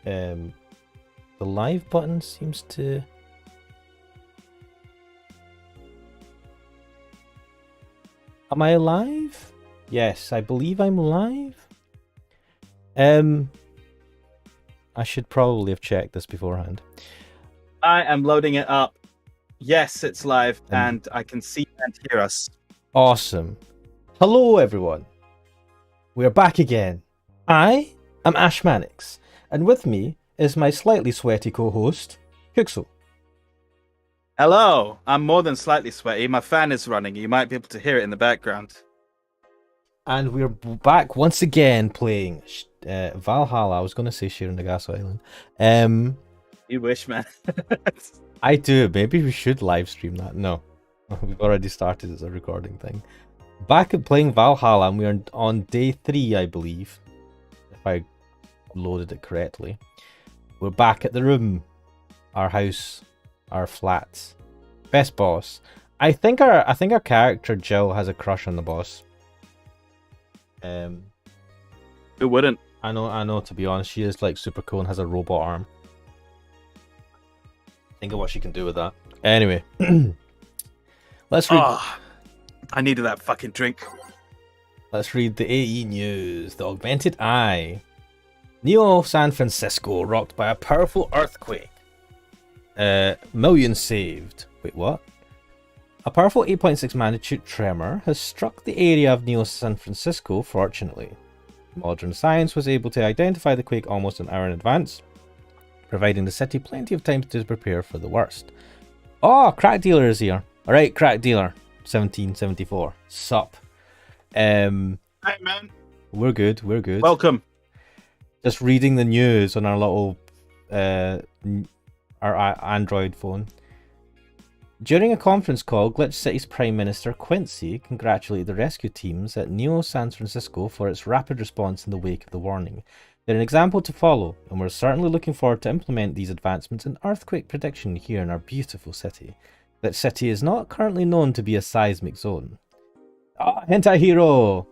The live button seems to... Am I live? Yes, I believe I'm live. I should probably have checked this beforehand. I am loading it up. Yes, it's live, and I can see and hear us. Awesome. Hello, everyone. We're back again. I am Ash Mannix, and with me is my slightly sweaty co-host, Pixel. Hello. I'm more than slightly sweaty. My fan is running. You might be able to hear it in the background. And we're back once again playing Valhalla. I was going to say Sharing the Gas Island. You wish, man. I do. Maybe we should live stream that. No, we've already started as a recording thing. Back at playing Valhalla, and we're on day 3, I believe, if I loaded it correctly. We're back at the room, our house, our flats. Best boss. I think our character Jill has a crush on the boss. Who wouldn't? I know. To be honest, she is like super cool and has a robot arm. Think of what she can do with that. Anyway, let's read. Oh, I needed that fucking drink. Let's read the AE news. The augmented eye. Neo San Francisco rocked by a powerful earthquake. Millions saved. Wait, what? A powerful 8.6 magnitude tremor has struck the area of Neo San Francisco, fortunately. Modern science was able to identify the quake almost an hour in advance, providing the city plenty of time to prepare for the worst. Oh, Crack Dealer is here. Alright, Crack Dealer. 1774. Sup. Hey, man. We're good. Welcome. Just reading the news on our little our Android phone. During a conference call, Glitch City's Prime Minister Quincy congratulated the rescue teams at Neo San Francisco for its rapid response in the wake of the warning. They're an example to follow, and we're certainly looking forward to implement these advancements in earthquake prediction here in our beautiful city. Glitch City is not currently known to be a seismic zone. Ah, Hentai Hero!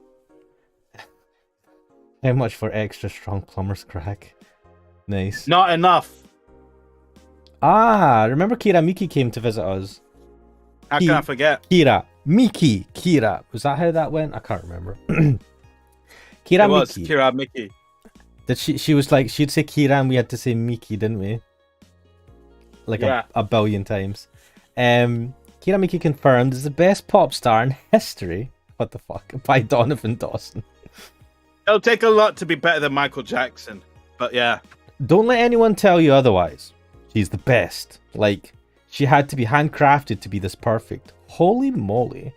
How much for extra strong plumber's crack? Nice. Not enough. Ah, remember Kira Miki came to visit us? How can I forget? Kira. Was that how that went? I can't remember. Kira It was Miki. Kira Miki. Did she was like, she'd say Kira and we had to say Miki, didn't we? Like Yeah. a billion times. Kira Miki confirmed is the best pop star in history. What the fuck? By Donovan Dawson. It'll take a lot to be better than Michael Jackson. But yeah. Don't let anyone tell you otherwise. She's the best. Like, she had to be handcrafted to be this perfect. Holy moly.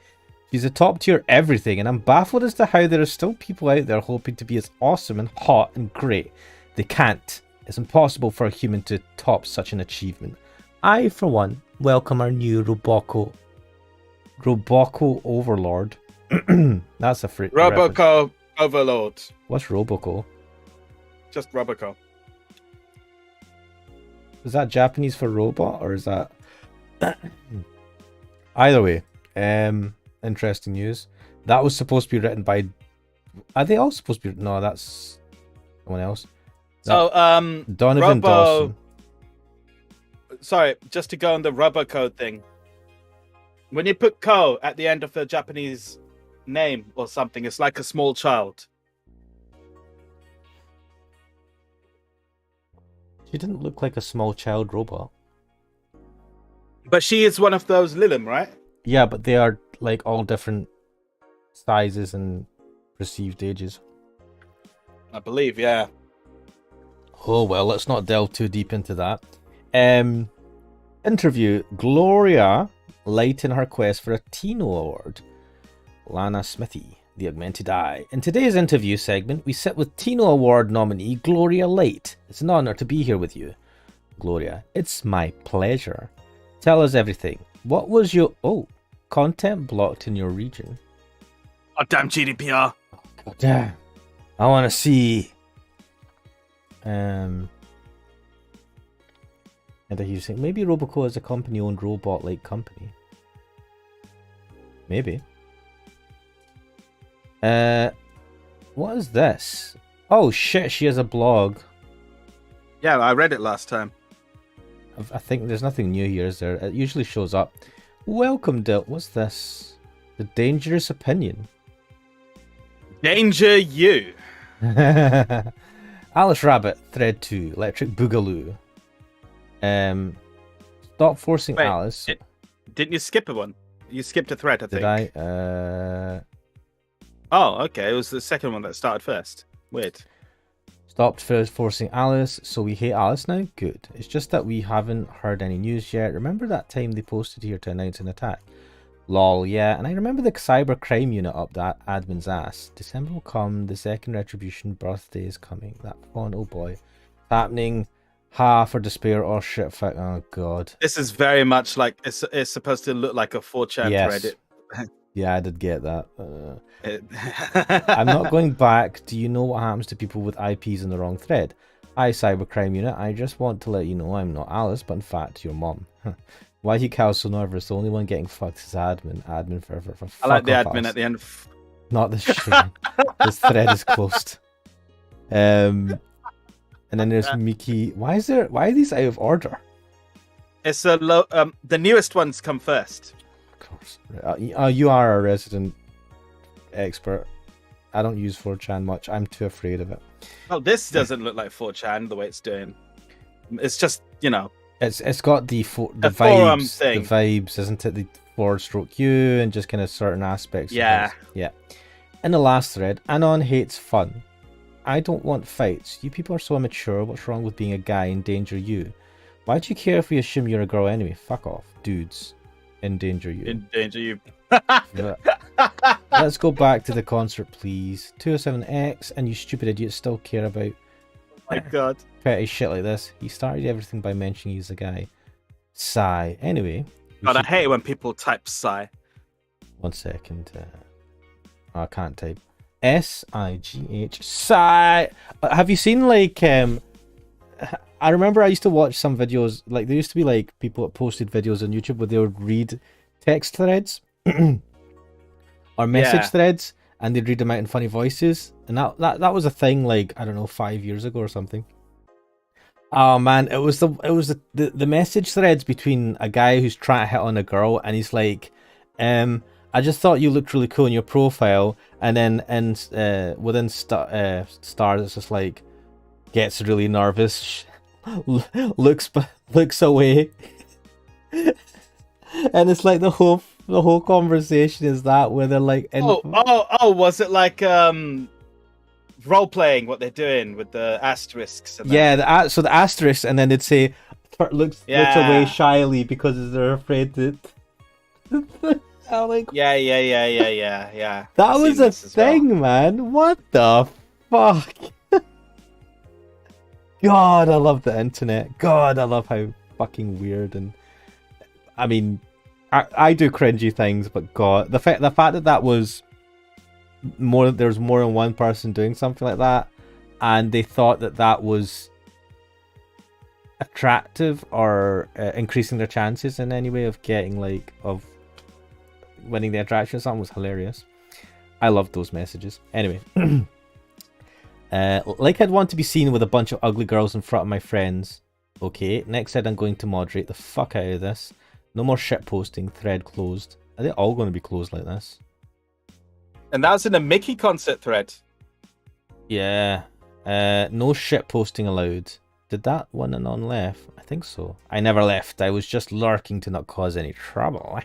She's a top tier everything, and I'm baffled as to how there are still people out there hoping to be as awesome and hot and great. They can't. It's impossible for a human to top such an achievement. I, for one, welcome our new Roboco Overlord. That's a freak. Roboco Overlord. What's Roboco? Just Roboco. Is that Japanese for robot, or is that... Either way, interesting news. That was supposed to be written by... Are they all supposed to be... No, that's someone else. So, Donovan Dawson. Sorry, just to go on the Roboco thing. When you put ko at the end of a Japanese name or something, it's like a small child. She didn't look like a small child robot. But she is one of those Lilim, right? Yeah, but they are like all different sizes and perceived ages. I believe, yeah. Oh well, let's not delve too deep into that. Interview. Gloria light in her quest for a Tino Award. Lana Smithy, the augmented eye. In today's interview segment, we sit with Tino Award nominee Gloria Light. It's an honor to be here with you. Gloria, it's my pleasure. Tell us everything. What was your... Oh, content blocked in your region. Oh, damn GDPR. God damn. I want to see... And he was saying, maybe Roboco is a company-owned robot-like company. Maybe. What is this? Oh shit, she has a blog. Yeah, I read it last time. I think there's nothing new here, is there? It usually shows up. Welcome, Dilt. What's this? The Dangerous Opinion. Danger you. Alice Rabbit, Thread 2, Electric Boogaloo. Stop forcing Wait, Alice. Didn't you skip a one? You skipped a thread, I think. Did I? Oh, okay. It was the second one that started first. Weird. Stopped forcing Alice, so we hate Alice now? Good. It's just that we haven't heard any news yet. Remember that time they posted here to announce an attack? Lol, yeah. And I remember the cyber crime unit up that admin's ass. December will come, the second retribution birthday is coming. That fun, oh boy. It's happening. Ha for despair or shit. Oh god. This is very much like it's supposed to look like a 4chan Yes. thread. Yeah, I did get that. I'm not going back. Do you know what happens to people with IPs in the wrong thread? Hi, cybercrime unit. I just want to let you know I'm not Alice, but in fact your mom. Why are you cows so nervous? The only one getting fucked is admin. Admin forever. I like the admin Alice. at the end. Not this shit. This thread is closed. And then there's Miki. Why are these out of order? It's a low. The newest ones come first. Of course. You are a resident expert. I don't use 4chan much. I'm too afraid of it. Well, this doesn't look like 4chan the way it's doing. It's just, you know. It's got the forum vibes. thing. The vibes, isn't it? The /U and just kind of certain aspects. Yeah. Of things. Yeah. In the last thread, Anon hates fun. I don't want fights. You people are so immature. What's wrong with being a guy? Endanger you. Why do you care if we assume you're a girl anyway? Fuck off, dudes. Endanger you. Endanger you. Let's go back to the concert, please. 207X and you stupid idiots still care about Oh my god. petty shit like this. He started everything by mentioning he's a guy. Sigh. Anyway. God, I hate it when people type sigh. 1 second. I can't type. SIGH. Sigh. Have you seen like I remember I used to watch some videos, like there used to be like people that posted videos on YouTube where they would read text threads or message threads and they'd read them out in funny voices, and that was a thing like, I don't know, 5 years ago or something. Oh man, it was the message threads between a guy who's trying to hit on a girl and he's like, I just thought you looked really cool in your profile, and then within stars it's just like, gets really nervous, looks away, and it's like the whole conversation is that where they're like, was it like role playing what they're doing with the asterisks? And yeah, so the asterisks, and then they'd say looks away shyly because they're afraid that. Like, yeah. That was a thing, man. What the fuck? God, I love the internet. God, I love how fucking weird, and I mean, I do cringy things, but God, the fact that was more, there's more than one person doing something like that, and they thought that was attractive or increasing their chances in any way of getting of winning the attraction or something was hilarious. I loved those messages. Anyway. Like I'd want to be seen with a bunch of ugly girls in front of my friends. Okay, next said I'm going to moderate the fuck out of this. No more shit posting, thread closed. Are they all going to be closed like this? And that was in a Mickey concert thread. Yeah. No shit posting allowed. Did that one Anon left? I think so. I never left. I was just lurking to not cause any trouble.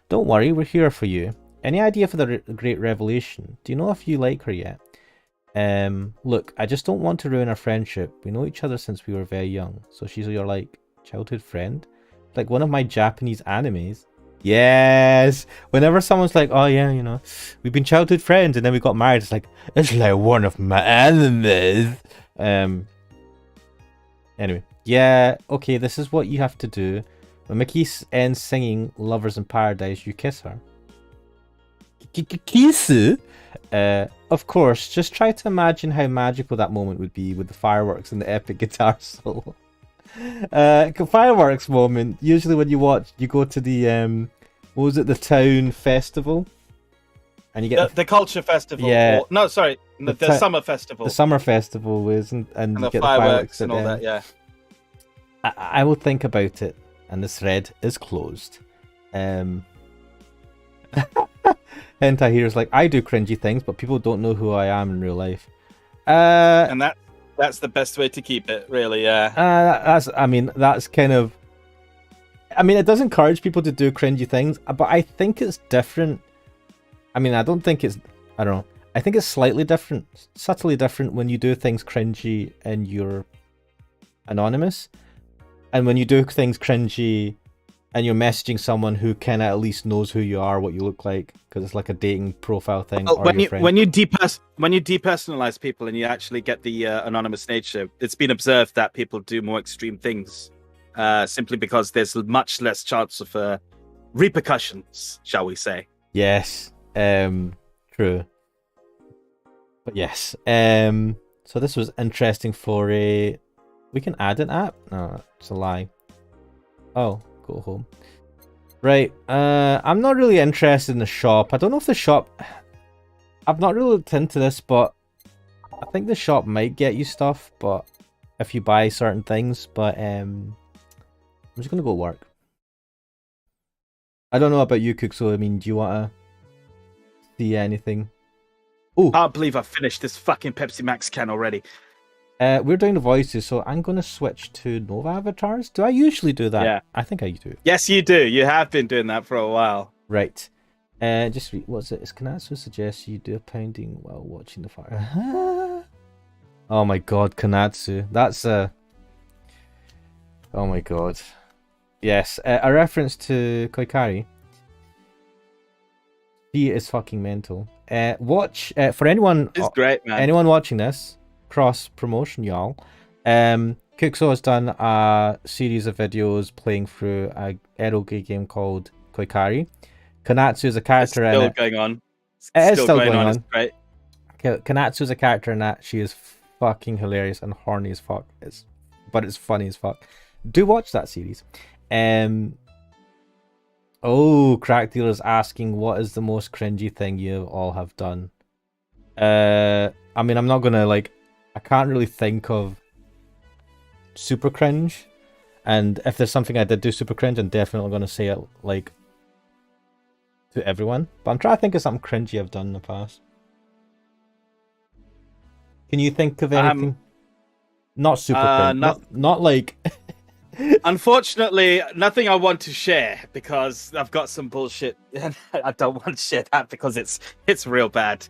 Don't worry, we're here for you. Any idea for the great revelation? Do you know if you like her yet? Look, I just don't want to ruin our friendship. We know each other since we were very young. So she's your, like, childhood friend? Like one of my Japanese animes. Yes! Whenever someone's like, oh yeah, you know, we've been childhood friends and then we got married, it's like one of my animes. Anyway. Yeah, okay, this is what you have to do. When Mickey ends singing Lovers in Paradise, you kiss her. Kiss? Of course, just try to imagine how magical that moment would be with the fireworks and the epic guitar solo. Fireworks moment, usually when you go to the, the town festival? And you get the culture festival. Yeah. No, sorry. The summer festival. The summer festival was, and And you the get fireworks the and all that, yeah. I will think about it, and the thread is closed. Hentai here is like, I do cringy things, but people don't know who I am in real life. And that's the best way to keep it, really, yeah. That's kind of... I mean, it does encourage people to do cringy things, but I think it's different. I mean, I don't think it's... I don't know. I think it's slightly different, subtly different when you do things cringy and you're anonymous. And when you do things cringy and you're messaging someone who kind of at least knows who you are, what you look like, because it's like a dating profile thing. Well, when you depersonalize people and you actually get the anonymous nature, it's been observed that people do more extreme things simply because there's much less chance of repercussions, shall we say? Yes, true. But yes, so this was interesting for a... We can add an app? No, it's a lie. Oh, go home. Right, I'm not really interested in the shop. I don't know if the shop... I've not really looked into this, but I think the shop might get you stuff, but if you buy certain things, but I'm just gonna go work. I don't know about you, Cook, so I mean, do you wanna see anything? Oh, I can't believe I finished this fucking Pepsi Max can already. We're doing the voices, so I'm going to switch to Nova avatars. Do I usually do that? Yeah. I think I do. Yes, you do. You have been doing that for a while. Right. Just read, what's it? Is Kanatsu suggests you do a pounding while watching the fire? Oh my god, Kanatsu. That's a... Oh my god. Yes, a reference to Koikari. She is fucking mental. Watch, for anyone... It's great, man. Anyone watching this... cross promotion, y'all. Kuxo has done a series of videos playing through a eroge game called Koikari. Kanatsu is a character in it. It's still going on. It is still going on. It's great. Kanatsu is a character in that. She is fucking hilarious and horny as fuck. But it's funny as fuck. Do watch that series. Oh, Crack Dealer's asking what is the most cringy thing you all have done. I mean, I'm not gonna like... I can't really think of super cringe, and if there's something I did do super cringe, I'm definitely going to say it like to everyone. But I'm trying to think of something cringy I've done in the past. Can you think of anything? Not super cringe. Not like... Unfortunately, nothing I want to share because I've got some bullshit and I don't want to share that because it's real bad.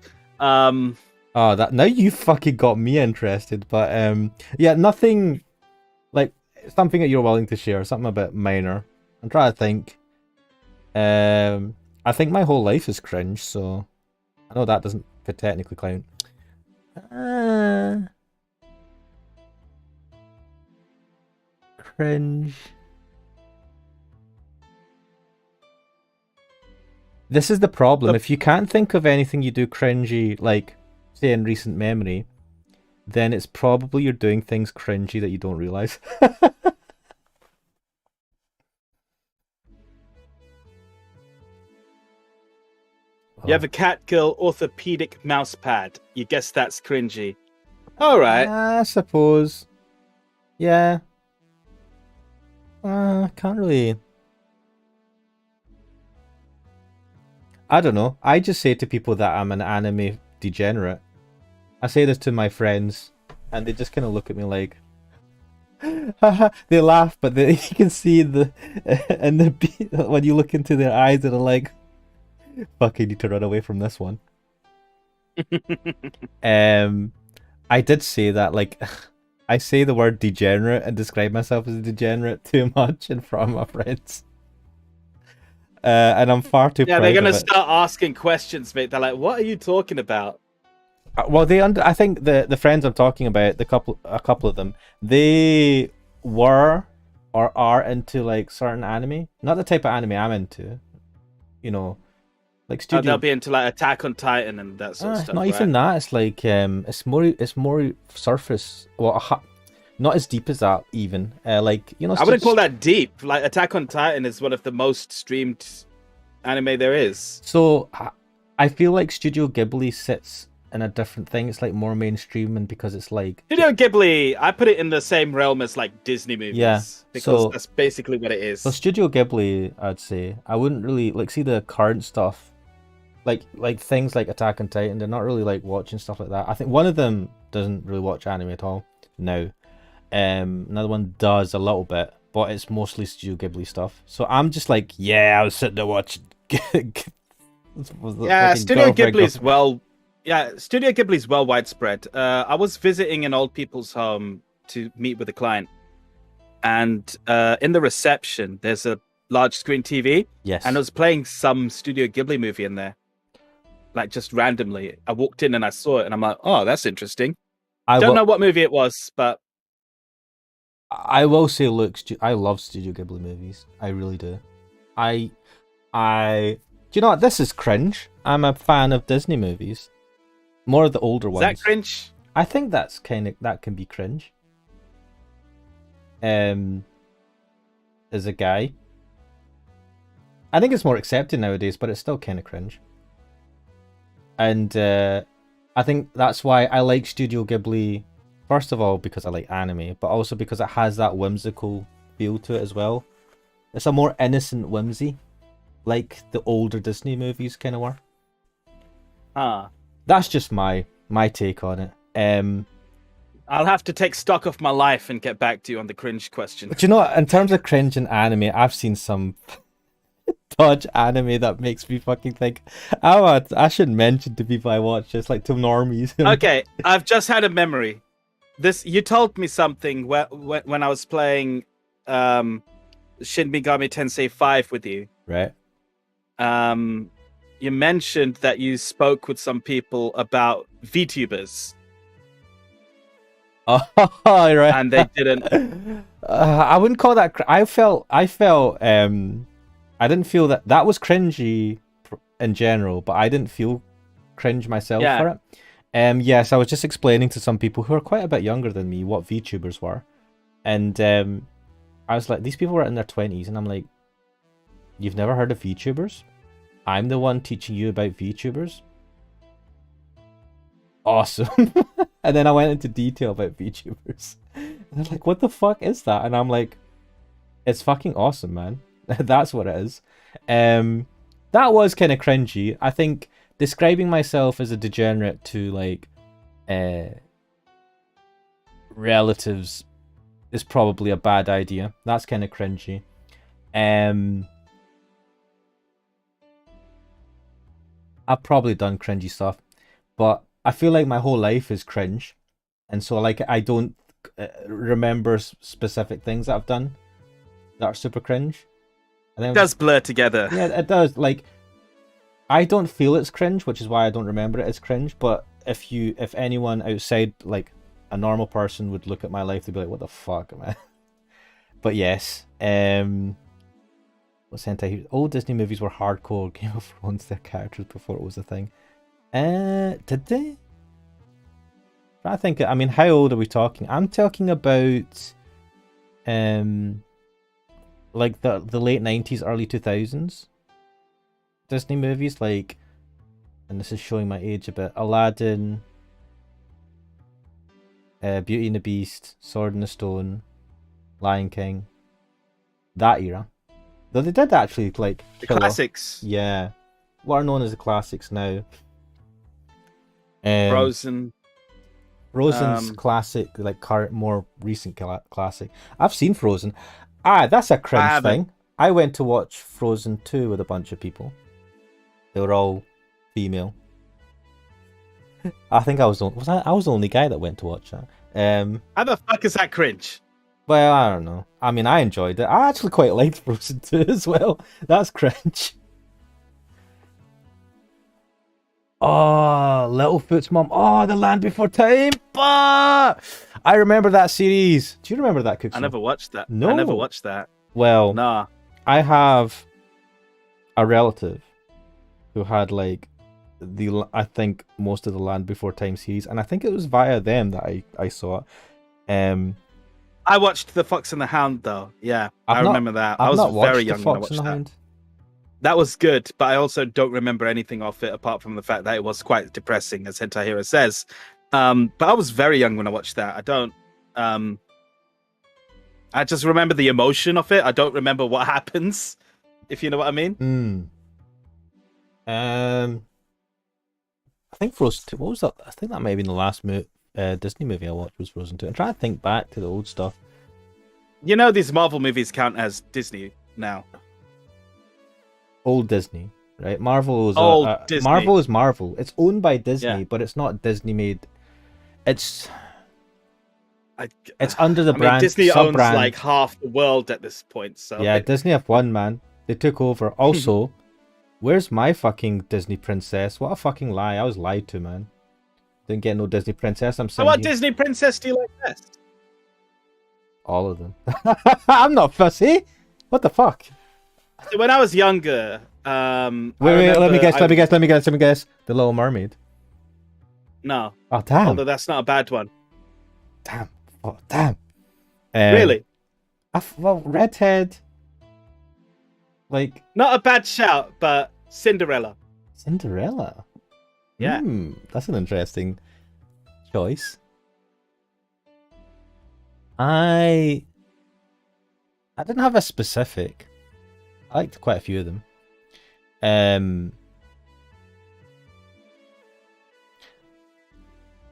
Oh, that now you fucking got me interested. But yeah, nothing like something that you're willing to share, something a bit minor. I'm trying to think. I think my whole life is cringe, so I know that doesn't technically count. Cringe. This is the problem. If you can't think of anything you do cringy, like say in recent memory, then it's probably you're doing things cringy that you don't realize. You have a cat girl orthopedic mouse pad. You guess that's cringy. All right. I suppose. Yeah. Can't really. I don't know. I just say to people that I'm an anime degenerate. I say this to my friends, and they just kind of look at me like, they laugh, but you can see when you look into their eyes, they're like, "Fuck, I need to run away from this one." I did say that, like, I say the word degenerate and describe myself as a degenerate too much in front of my friends. And I'm far too proud of it. Yeah, they're gonna start asking questions, mate. They're like, "What are you talking about?" Well, I think the friends I'm talking about, a couple of them, they were or are into like certain anime, not the type of anime I'm into. You know, like studio. They'll be into like Attack on Titan and that sort of stuff. Not even that. It's like it's more surface. Well, not as deep as that even. Like, you know, I wouldn't call that deep. Like Attack on Titan is one of the most streamed anime there is. So I feel like Studio Ghibli sits in a different thing. It's like more mainstream, and because it's like Studio Ghibli, I put it in the same realm as like Disney movies. Yeah, Because so that's basically what it is. so Studio Ghibli, I'd say I wouldn't really like see the current stuff, like things like Attack on Titan. They're not really like watching stuff like that. I think one of them doesn't really watch anime at all now. Another one does a little bit, but it's mostly Studio Ghibli stuff. So I'm just like, yeah, I was sitting there watching. Yeah, Studio Ghibli's well widespread. I was visiting an old people's home to meet with a client, and in the reception there's a large screen TV. Yes. And I was playing some Studio Ghibli movie in there, like just randomly. I walked in and I saw it, and I'm like, oh, that's interesting. I don't know what movie it was, but I will say, look, I love Studio Ghibli movies. I really do. Do you know what? This is cringe. I'm a fan of Disney movies. More of the older ones. Is that cringe? I think that can be cringe. As a guy. I think it's more accepted nowadays, but it's still kind of cringe. And I think that's why I like Studio Ghibli. First of all, because I like anime, but also because it has that whimsical feel to it as well. It's a more innocent whimsy, like the older Disney movies kind of were. That's just my take on it. I'll have to take stock of my life and get back to you on the cringe question. But you know what? In terms of cringe and anime, I've seen some dodge anime that makes me fucking think, oh, I shouldn't mention to people I watch, just like to normies. Okay, I've just had a memory. You told me something when I was playing Shin Megami Tensei 5 with you. Right. You mentioned that you spoke with some people about VTubers. Oh, right. And they didn't. I wouldn't call that. I felt. I didn't feel that was cringy in general, but I didn't feel cringe myself for it. Yes, I was just explaining to some people who are quite a bit younger than me what VTubers were, and I was like, these people were in their 20s, and I'm like, you've never heard of VTubers? I'm the one teaching you about VTubers? Awesome. And then I went into detail about VTubers. And they're like, what the fuck is that? And I'm like, it's fucking awesome, man. That's what it is. That was kind of cringy. I think describing myself as a degenerate to like relatives is probably a bad idea. That's kind of cringy. I've probably done cringy stuff, but I feel like my whole life is cringe, and so like I don't remember specific things that I've done that are super cringe. And then it does blur together. Yeah, it does. Like, I don't feel it's cringe, which is why I don't remember it as cringe. But if anyone outside, like a normal person, would look at my life, they'd be like, "What the fuck, man?" But yes, what's hentai? Old Disney movies were hardcore Game of Thrones, their characters before it was a thing. Did they? I think. I mean, how old are we talking? I'm talking about, like the late 90s, early 2000s Disney movies, like, and this is showing my age a bit. Aladdin, Beauty and the Beast, Sword in the Stone, Lion King. That era. Though they did actually like the classics. Yeah, what are known as the classics now. Frozen's classic, like current, more recent classic. I've seen Frozen. That's a cringe thing. I went to watch Frozen 2 with a bunch of people. They were all female. I think I was the only guy that went to watch that. How the fuck is that cringe? Well, I don't know. I mean, I enjoyed it. I actually quite liked Frozen 2 as well. That's cringe. Oh, Littlefoot's mom. Oh, The Land Before Time. I remember that series. Do you remember that, Cookson? I never watched that. No. I never watched that. Well, nah. I have a relative who had like I think most of the Land Before Time series, and I think it was via them that I saw it. I watched The Fox and the Hound though. Yeah, I remember that. I was very young when I watched that. That was good, but I also don't remember anything of it apart from the fact that it was quite depressing, as Hentai Hero says. But I was very young when I watched that. I don't. I just remember the emotion of it. I don't remember what happens, if you know what I mean. I think Frozen 2. What was that? I think that might have been the last Disney movie I watched was Frozen 2. I'm trying to think back to the old stuff. You know, these Marvel movies count as Disney now. Old Disney, right? Marvel is Disney. Marvel is Marvel. It's owned by Disney, Yeah. but it's not Disney made. It's I under the mean, brand. Disney owns sub-brand. like half the world at this point. So Yeah, Disney have won, man. They took over. Also, where's my fucking Disney princess? What a fucking lie! I was lied to, man. Didn't get no Disney princess. I'm So saying what Disney princess do you like best? all of them. I'm not fussy. What the fuck? So when I was younger, Wait, let me guess. The Little Mermaid. No, Oh damn! although that's not a bad one. Damn! Oh damn! Really, Well, redhead. Like not a bad shout, but Cinderella. Cinderella. Yeah. That's an interesting choice. I didn't have a specific. I liked quite a few of them.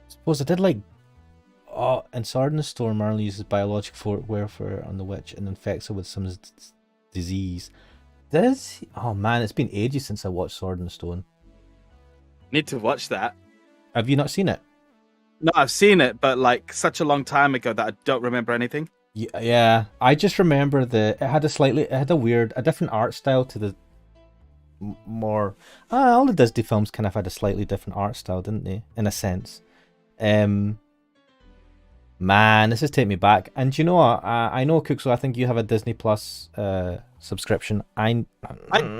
Suppose I did like. Oh, in Sword in the Storm, Merlin uses biological warfare on the witch and infects her with some disease. Does he? Oh man, it's been ages since I watched Sword in the Stone. Need to watch that. Have you not seen it? No, I've seen it, but like such a long time ago that I don't remember anything. Yeah. I just remember it had a different art style to the more. All the Disney films kind of had a slightly different art style, didn't they? In a sense. Man, this is taking me back. And you know what? I know, Cook, so I think you have a Disney Plus subscription. I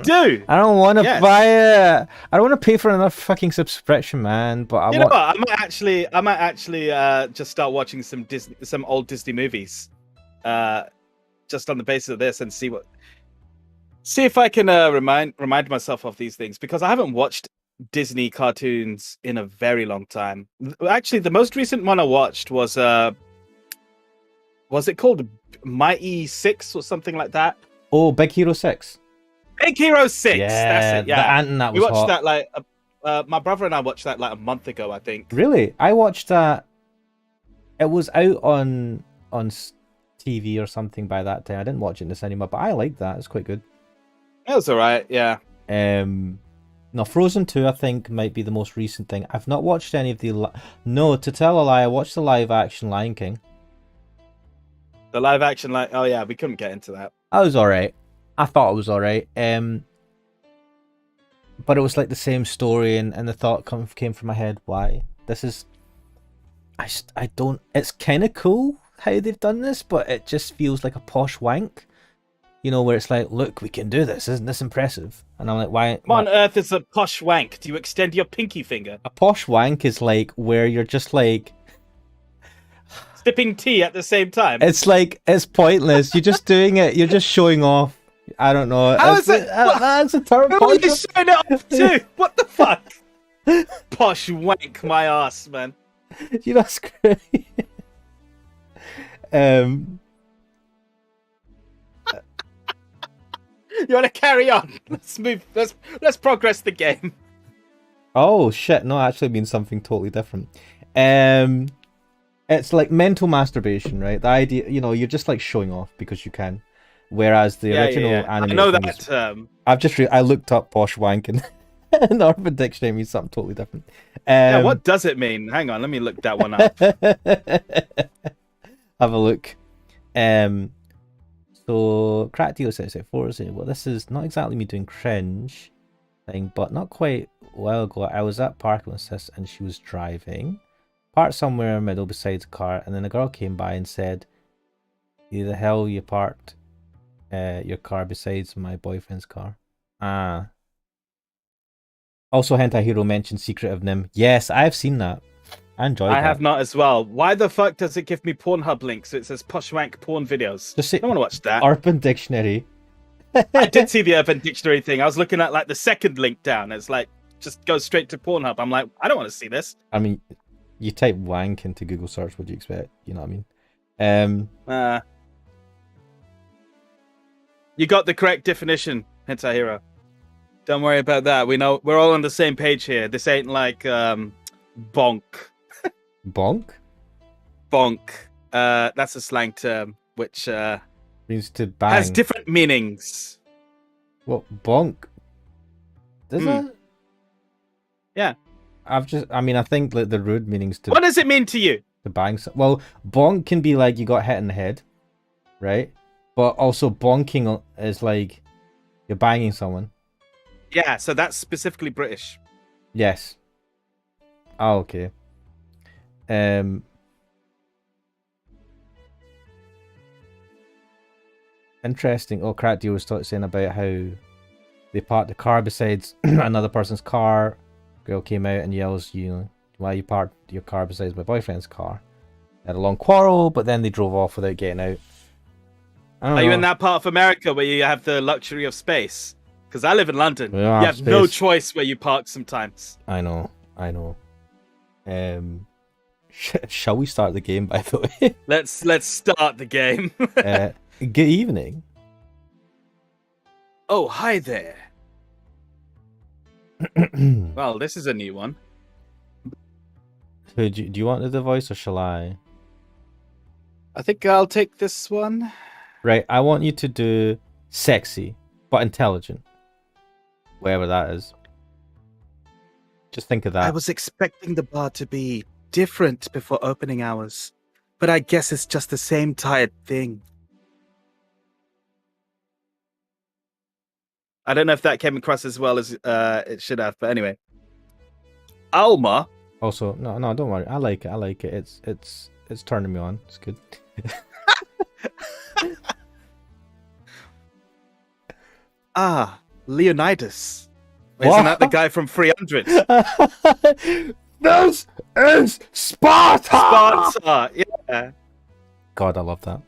do. I don't want to Yes. buy it. I don't want to pay for another fucking subscription, man. But I You know what? I might actually just start watching some old Disney movies, just on the basis of this, and see if I can remind myself of these things, because I haven't watched Disney cartoons in a very long time. Actually, the most recent one I watched was it called Mighty 6 or something like that? Oh, Big Hero 6. Big Hero 6. Yeah, That's it. Yeah, the ant and that we was watched hot. that like my brother and I watched that like a month ago, I think. Really? I watched that. It was out on TV or something by that time. I didn't watch it in the cinema, but I liked that. It's quite good. It was alright. Yeah. No, Frozen 2, I think, might be the most recent thing. I've not watched any of the... No, to tell a lie, I watched the live-action Lion King. The live action, like, oh yeah, we couldn't get into that. I was alright. I thought it was alright. But it was like the same story, and the thought came from my head, why? This is... I don't... It's kind of cool how they've done this, but it just feels like a posh wank. You know, where it's like, look, we can do this. Isn't this impressive? And I'm like, why? What on earth is a posh wank? Do you extend your pinky finger? A posh wank is like where you're just like... Sipping tea at the same time? It's like, it's pointless. You're just doing it. You're just showing off. I don't know. How is it? That's a term. Who are you showing it off to? What the fuck? Posh wank my ass, man. You know, that's great. You want to carry on? Let's move. Let's progress the game. Oh shit! No, it actually means something totally different. It's like mental masturbation, right? The idea, you know, you're just like showing off because you can. Whereas the original anime, I know that term. I looked up posh wank and the Urban Dictionary means something totally different. Yeah, what does it mean? Hang on, let me look that one up. Have a look. So Crackdeal says it for us. Well, this is not exactly me doing cringe thing, but not quite a while ago. I was at Parkland Sis and she was driving, parked somewhere in the middle beside the car, and then a girl came by and said, "Who the hell you parked your car besides my boyfriend's car?" Also, Hentai Hero mentioned Secret of Nim. Yes, I've seen that. I enjoyed that. I have not as well. Why the fuck does it give me Pornhub links? So it says posh wank porn videos. Just say, I don't want to watch that. Urban Dictionary. I did see the Urban Dictionary thing. I was looking at like the second link down. It's like just go straight to Pornhub. I'm like, I don't want to see this. I mean, you type wank into Google search, what do you expect? You know what I mean? You got the correct definition, Hentai Hero. Don't worry about that. We know we're all on the same page here. This ain't like bonk. Bonk? Bonk. That's a slang term which Means to bang. has different meanings. What, bonk? Does it? Yeah. I think like the rude meanings to What does it mean to you? to bang. Well, bonk can be like you got hit in the head, right? But also bonking is like you're banging someone. Yeah, so that's specifically British. Yes. Oh, okay. Interesting. Oh, Crackdeal was saying about how they parked the car beside another person's car. Girl came out and yells, you know, why you parked your car beside my boyfriend's car. They had a long quarrel, but then they drove off without getting out. Are you in that part of America where you have the luxury of space? Because I live in London. You You have no choice where you park sometimes. I know. Shall we start the game, by the way? Let's start the game. Good evening. Oh, hi there. Well, this is a new one. So do you want the voice or shall I? I think I'll take this one. Right, I want you to do sexy, but intelligent. Whatever that is. Just think of that. I was expecting the bar to be different before opening hours, but I guess it's just the same tired thing. I don't know if that came across as well as it should have, but anyway. Alma. Also, no, don't worry. I like it. It's turning me on. It's good. Leonidas. What? Isn't that the guy from 300? This is Sparta! Sparta, yeah. God, I love that.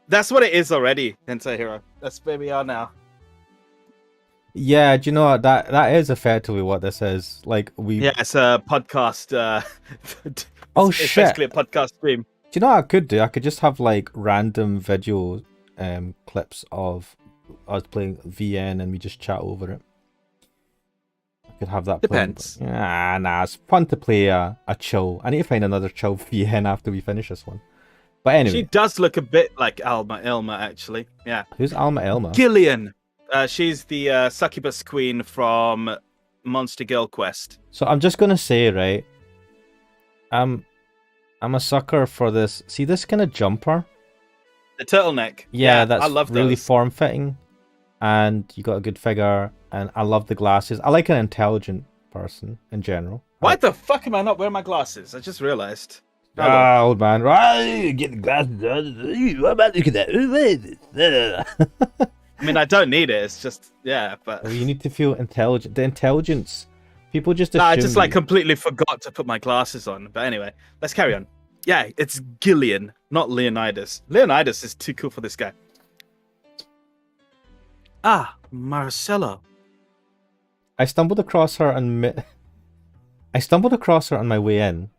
That's what it is already, Hentai Hero. That's where we are now. Yeah, do you know what? That is effectively what this is. Like Yeah, it's a podcast. Oh it's shit! basically a podcast stream. Do you know what I could do? I could just have like random video clips of us playing VN and we just chat over it. I could have that. Depends. Nah, it's fun to play a chill. I need to find another chill VN after we finish this one. But anyway, She does look a bit like Alma Elma, actually. Yeah. who's Alma Elma? Gillian. She's the succubus queen from Monster Girl Quest. So I'm just gonna say, right? I'm a sucker for this. See this kind of jumper? The turtleneck. Yeah, that's I love really those. form-fitting, and you got a good figure. And I love the glasses. I like an intelligent person in general. Why the fuck am I not wearing my glasses? I just realized. Ah, old man, right? Get the glasses on. What about look at that? I mean, I don't need it. It's just, yeah, but... Well, you need to feel intelligent. The intelligence, people just assume... No, I just, like, completely forgot to put my glasses on. But anyway, let's carry on. Yeah, it's Gillian, not Leonidas. Leonidas is too cool for this guy. Marcelo. I stumbled across her on my way in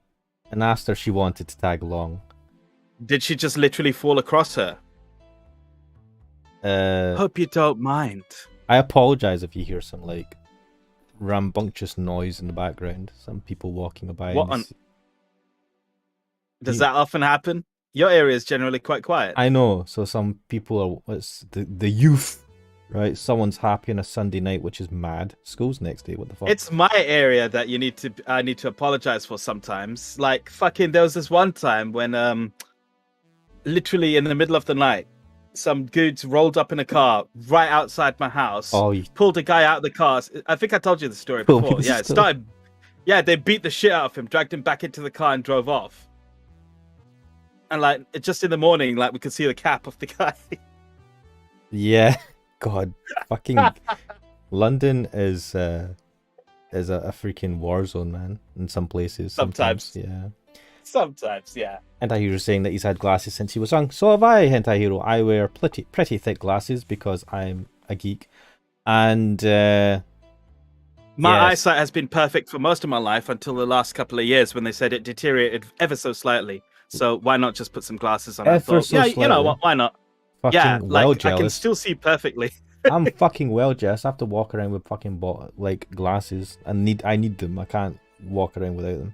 and asked her if she wanted to tag along. Did she just literally fall across her? Hope you don't mind. I apologize if you hear some like rambunctious noise in the background. Some people walking by. Does that often happen? Your area is generally quite quiet. I know. So some people are. It's the youth, right? Someone's happy on a Sunday night, which is mad. School's next day. What the fuck? It's my area that I need to apologize for sometimes. Like fucking, there was this one time when literally in the middle of the night, some dudes rolled up in a car right outside my house. Oh, pulled a guy out of the car. I think I told you the story before. Yeah, it started. Yeah, they beat the shit out of him, dragged him back into the car, and drove off. And like, just in the morning, like we could see the cap of the guy. Yeah, God, fucking London is a freaking war zone, man. In some places, Sometimes. Yeah. Sometimes, yeah. Hentai Hero saying that he's had glasses since he was young. So have I, Hentai Hero. I wear pretty thick glasses because I'm a geek. And my yes. eyesight has been perfect for most of my life until the last couple of years when they said it deteriorated ever so slightly. So why not just put some glasses on? I thought, yeah, you know what? Why not? Fucking Yeah, well like jealous. I can still see perfectly. I'm fucking well jealous. I have to walk around with fucking like glasses. I need them. I can't walk around without them.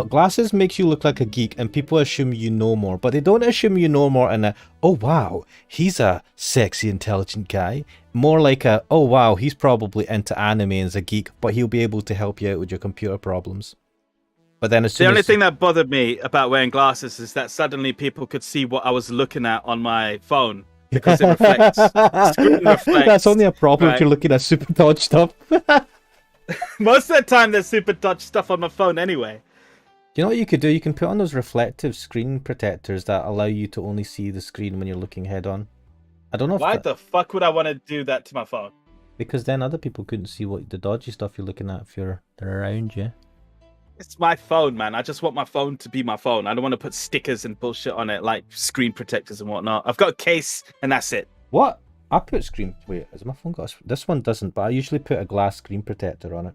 Glasses makes you look like a geek, and people assume you know more, but they don't assume you know more in a, oh wow, he's a sexy, intelligent guy. More like a, oh wow, he's probably into anime and is a geek, but he'll be able to help you out with your computer problems. But then The only thing that bothered me about wearing glasses is that suddenly people could see what I was looking at on my phone because it reflects. Screen reflects. That's only a problem if right? you're looking at super dodge stuff. Most of the time, there's super touch stuff on my phone anyway. You know what you could do? You can put on those reflective screen protectors that allow you to only see the screen when you're looking head on. I don't know if Why the fuck would I want to do that to my phone? Because then other people couldn't see what the dodgy stuff you're looking at if they're around you. It's my phone, man. I just want my phone to be my phone. I don't want to put stickers and bullshit on it like screen protectors and whatnot. I've got a case and that's it. What? I put screen... Wait, has my phone got this one doesn't, but I usually put a glass screen protector on it.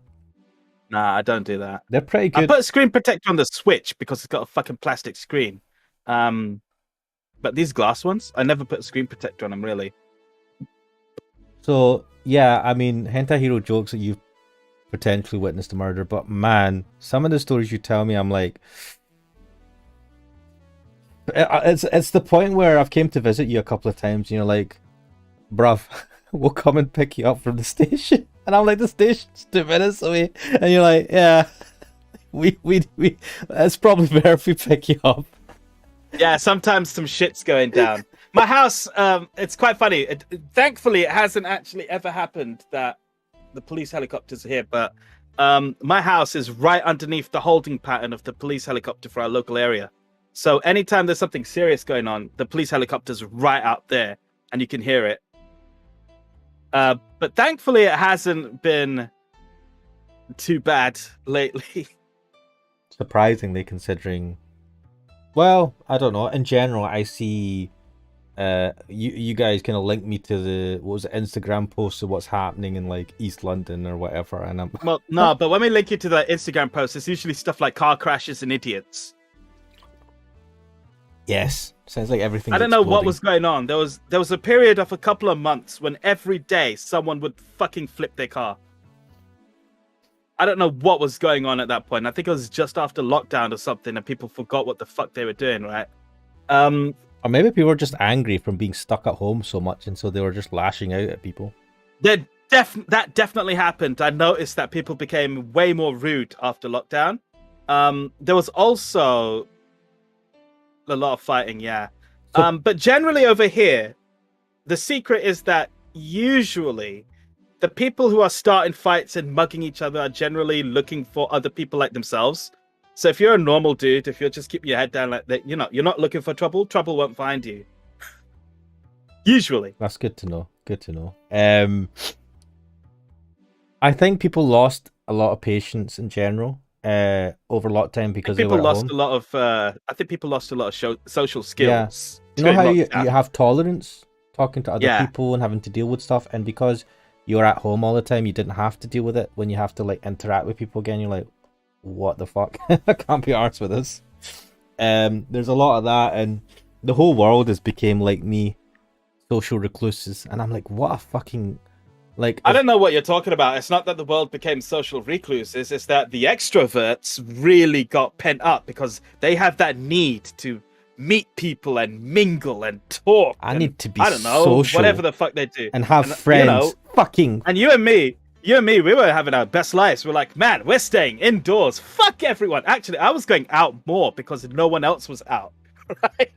Nah, I don't do that. They're pretty good. I put a screen protector on the Switch because it's got a fucking plastic screen. But these glass ones, I never put a screen protector on them, really. So, yeah, I mean, Hentai Hero jokes that you've potentially witnessed a murder, but man, some of the stories you tell me, I'm like... It's the point where I've came to visit you a couple of times, and you're like, bruv, we'll come and pick you up from the station. And I'm like, the station's 2 minutes away. And you're like, yeah, we it's probably better if we pick you up. Yeah, sometimes some shit's going down. My house, it's quite funny. Thankfully, it hasn't actually ever happened that the police helicopters are here, but my house is right underneath the holding pattern of the police helicopter for our local area. So anytime there's something serious going on, the police helicopter's right out there and you can hear it. But thankfully, it hasn't been too bad lately. Surprisingly, considering... Well, I don't know. In general, I see... you guys kind of link me to the Instagram posts of what's happening in like East London or whatever, and I'm... Well, no, but when we link you to the Instagram posts, it's usually stuff like car crashes and idiots. Yes, sounds like everything. I don't know what was going on. There was a period of a couple of months when every day someone would fucking flip their car. I don't know what was going on at that point. I think it was just after lockdown or something, and people forgot what the fuck they were doing, right? Or maybe people were just angry from being stuck at home so much, and so they were just lashing out at people. That definitely happened. I noticed that people became way more rude after lockdown. There was also a lot of fighting, yeah. So, but generally over here, the secret is that usually the people who are starting fights and mugging each other are generally looking for other people like themselves. So if you're a normal dude, if you're just keeping your head down like that, you're not looking for trouble, trouble won't find you. Usually. That's good to know. Good to know. I think people lost a lot of patience in general over lockdown because they were at home. I think people lost a lot of social skills. Yeah. You know how you have tolerance talking to other people and having to deal with stuff, and because you're at home all the time, you didn't have to deal with it. When you have to like interact with people again, you're like, what the fuck? I can't be arsed with this. There's a lot of that, and the whole world has became like me, social recluses, and I'm like, what a fucking... Like, I don't know what you're talking about. It's not that the world became social recluses. It's that the extroverts really got pent up because they have that need to meet people and mingle and talk. I need to be, I don't know, social, whatever the fuck they do, and have friends. Fucking. And you and me, we were having our best lives. We're like, man, we're staying indoors. Fuck everyone. Actually, I was going out more because no one else was out, right?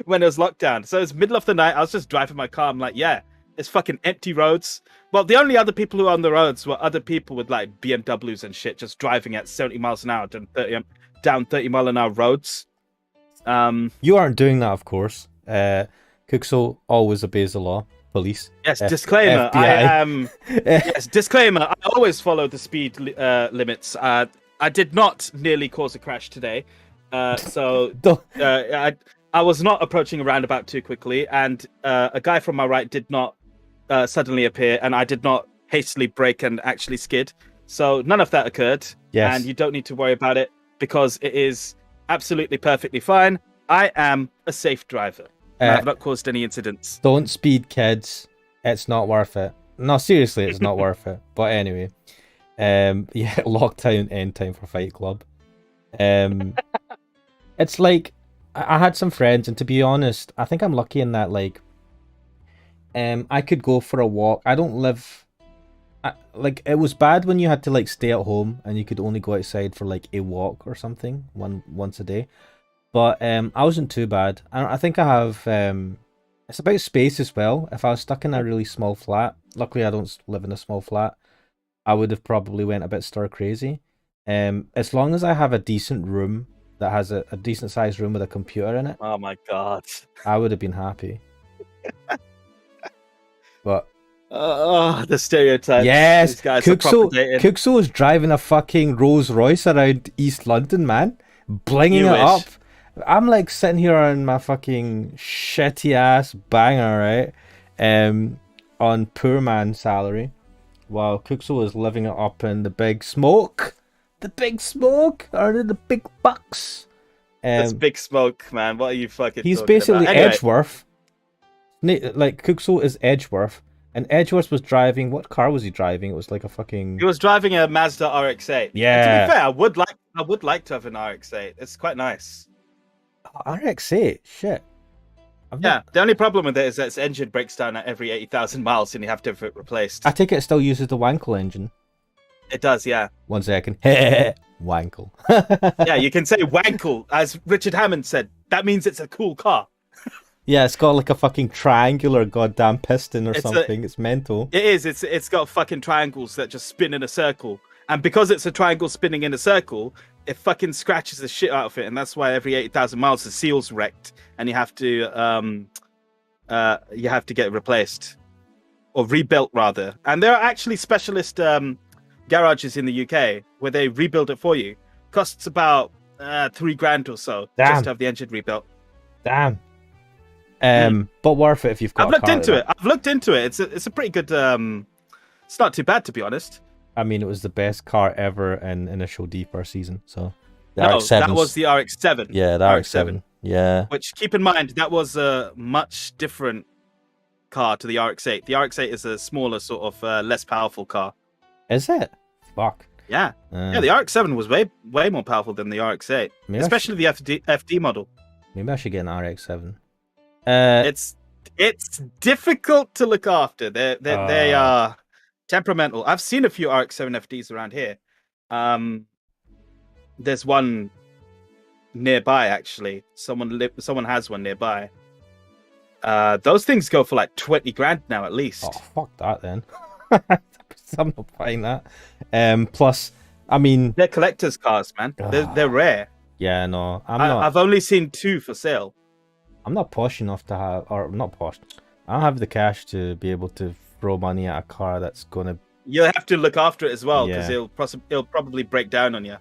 When it was lockdown. So it was middle of the night. I was just driving my car. I'm like, yeah, it's fucking empty roads. Well, the only other people who were on the roads were other people with like BMWs and shit, just driving at 70 miles an hour down 30 mile an hour roads. You aren't doing that, of course. Kuxo always obeys the law. Police. Yes, disclaimer. FBI. Yes, disclaimer. I always follow the speed limits. I did not nearly cause a crash today. So Don't- I was not approaching a roundabout too quickly, and a guy from my right did not suddenly appear, and I did not hastily brake and actually skid. So none of that occurred, Yes. and you don't need to worry about it because it is absolutely perfectly fine. I am a safe driver. And I've not caused any incidents. Don't speed, kids. It's not worth it. No, seriously, it's not worth it. But anyway, yeah, lockdown end time for Fight Club. It's like I had some friends, and to be honest, I think I'm lucky in that like, I could go for a walk. I don't live. Like it was bad when you had to like stay at home and you could only go outside for like a walk or something once a day. But I wasn't too bad. I think I have. It's about space as well. If I was stuck in a really small flat, luckily I don't live in a small flat, I would have probably went a bit stir crazy. As long as I have a decent room that has a decent sized room with a computer in it, Oh my god! I would have been happy. But the stereotypes. yes, These guys are propagating. Cookso is driving a fucking Rolls Royce around East London, man, blinging You it wish. up. I'm like sitting here on my fucking shitty ass banger, right? On poor man salary, while Cookso is living it up in the big smoke. The big smoke, earning the big bucks. That's big smoke, man. What are you fucking He's talking basically about? Anyway, Edgeworth. Like Cookso is Edgeworth, and Edgeworth was driving. What car was he driving? It was like a fucking. he was driving a Mazda RX-8. Yeah. And to be fair, I would like to have an RX-8. It's quite nice. RX-8. Shit. Yeah. The only problem with it is that its engine breaks down at every 80,000 miles, and you have to have it replaced. I take it still uses the Wankel engine. It does, yeah. 1 second. Wankel. Yeah, you can say Wankel, as Richard Hammond said. That means it's a cool car. Yeah, it's got like a fucking triangular goddamn piston or It's something. It's mental. It is. It's got fucking triangles that just spin in a circle. And because it's a triangle spinning in a circle, it fucking scratches the shit out of it. And that's why every 80,000 miles the seal's wrecked and you have to get replaced. Or rebuilt rather. And there are actually specialist garages in the UK where they rebuild it for you. Costs about $3,000 or so just to have the engine rebuilt. Damn. But worth it if you've got. I've looked into it. It's a pretty good. It's not too bad, to be honest. I mean, it was the best car ever in initial D first season. So No, that was the RX-7. Yeah, the RX-7. Yeah. Which, keep in mind, that was a much different car to the RX-8. The RX-8 is a smaller, sort of less powerful car. Is it? Fuck. Yeah. Yeah, the RX-7 was way more powerful than the RX-8, especially the FD model. Maybe I should get an RX-7. It's difficult to look after. They are temperamental. I've seen a few RX-7 FDs around here. There's one nearby actually. Someone has one nearby. Those things go for like 20 grand now at least. Oh, fuck that then. I'm not buying that. Plus, I mean, they're collector's cars, man. They're rare. Yeah, no, I've only seen 2 for sale. I'm not posh enough to have, or not posh. I don't have the cash to be able to throw money at a car that's gonna. You'll have to look after it as well because it'll probably break down on you.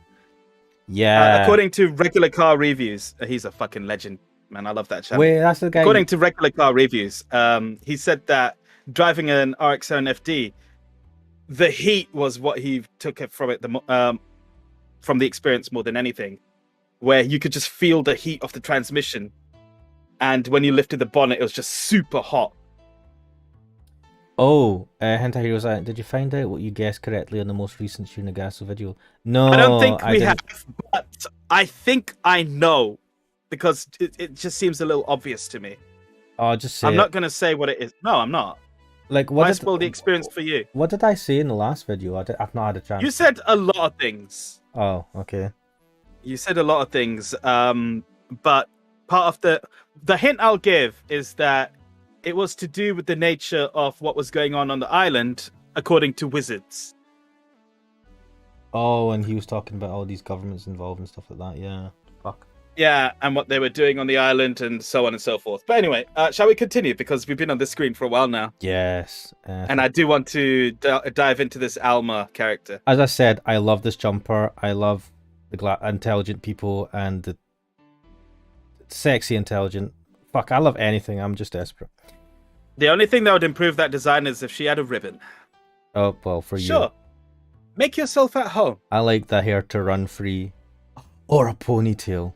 Yeah. According to Regular Car Reviews, he's a fucking legend, man. I love that channel. Wait, that's the guy. According to Regular Car Reviews, he said that driving an RX-7 FD, the heat was what he took it from the experience more than anything, where you could just feel the heat of the transmission. And when you lifted the bonnet, it was just super hot. Oh, Hentai Heroes, did you find out what you guessed correctly on the most recent Shunagasu video? No, I don't think we have, but I think I know, because it just seems a little obvious to me. Oh, just say I'm not going to say what it is. No, I'm not. Like, why spoil the experience for you? What did I say in the last video? I've not had a chance. You said a lot of things. Oh, okay. You said a lot of things, but part of the hint I'll give is that it was to do with the nature of what was going on the island, according to wizards. Oh, and he was talking about all these governments involved and stuff like that. Yeah, fuck. Yeah, and what they were doing on the island and so on and so forth. But anyway, shall we continue? Because we've been on this screen for a while now. Yes. And I do want to dive into this Alma character. As I said, I love this jumper. I love the intelligent people and the sexy intelligent. Fuck, I love anything. I'm just desperate. The only thing that would improve that design is if she had a ribbon. Oh, well, for you. Sure. Make yourself at home. I like the hair to run free. Or a ponytail.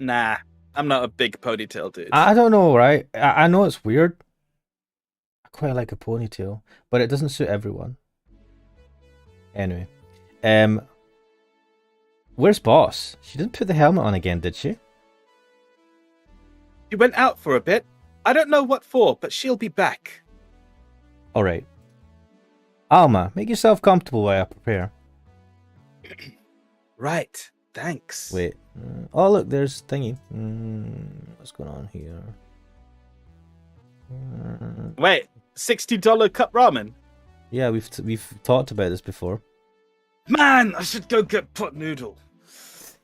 Nah, I'm not a big ponytail dude. I don't know, right? I know it's weird. I quite like a ponytail, but it doesn't suit everyone. Anyway. Where's Boss? She didn't put the helmet on again, did she? She went out for a bit. I don't know what for, but she'll be back. Alright. Alma, make yourself comfortable while I prepare. Right, thanks. Wait. Oh, look, there's thingy. What's going on here? Wait, $60 cup ramen? Yeah, we've talked about this before. Man, I should go get pot noodle.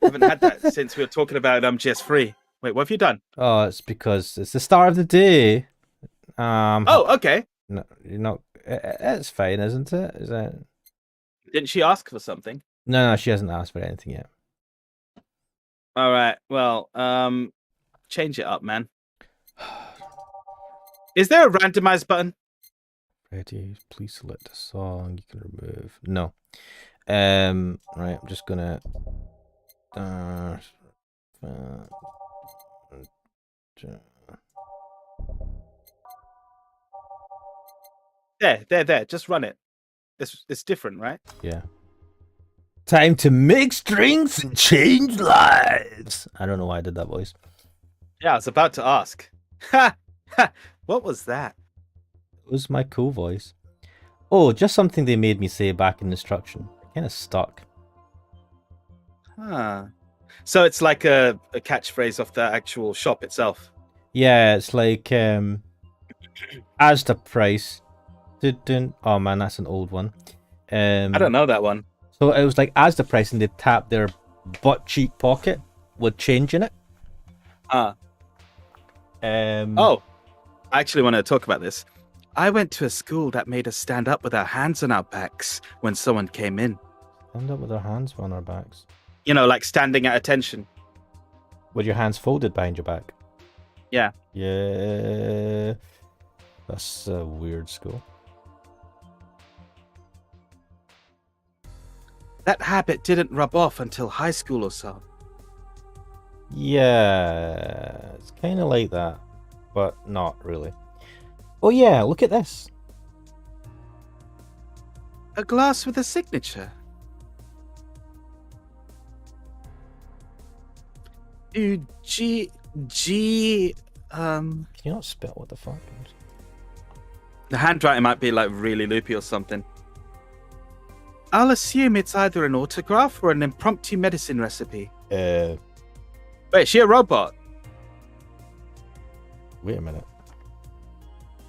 I haven't had that since we were talking about GS3. Wait, what have you done? Oh, it's because it's the start of the day. Oh, okay. No, you're not. It's fine, isn't it? Is that? Didn't she ask for something? No, she hasn't asked for anything yet. All right. Well, change it up, man. Is there a randomized button? Ready? Please select a song. You can remove. No. Right. I'm just gonna. There. Just run it. It's different, right? Yeah. Time to mix drinks and change lives. I don't know why I did that voice. Yeah, I was about to ask. Ha! What was that? It was my cool voice. Oh, just something they made me say back in instruction. Kind of stuck. Huh. So it's like a catchphrase of the actual shop itself. Yeah, it's like as the price. Oh man, that's an old one. I don't know that one. So it was like as the price, and they tap their butt cheek pocket with change in it. Oh, I actually want to talk about this. I went to a school that made us stand up with our hands on our backs when someone came in. Stand up with our hands on our backs. You know, like standing at attention. With your hands folded behind your back. Yeah. Yeah. That's a weird school. That habit didn't rub off until high school or so. Yeah, it's kind of like that, but not really. Oh yeah, look at this. A glass with a signature. G. Can you not spell what the fuck? The handwriting might be like really loopy or something. I'll assume it's either an autograph or an impromptu medicine recipe. Wait, is she a robot? Wait a minute.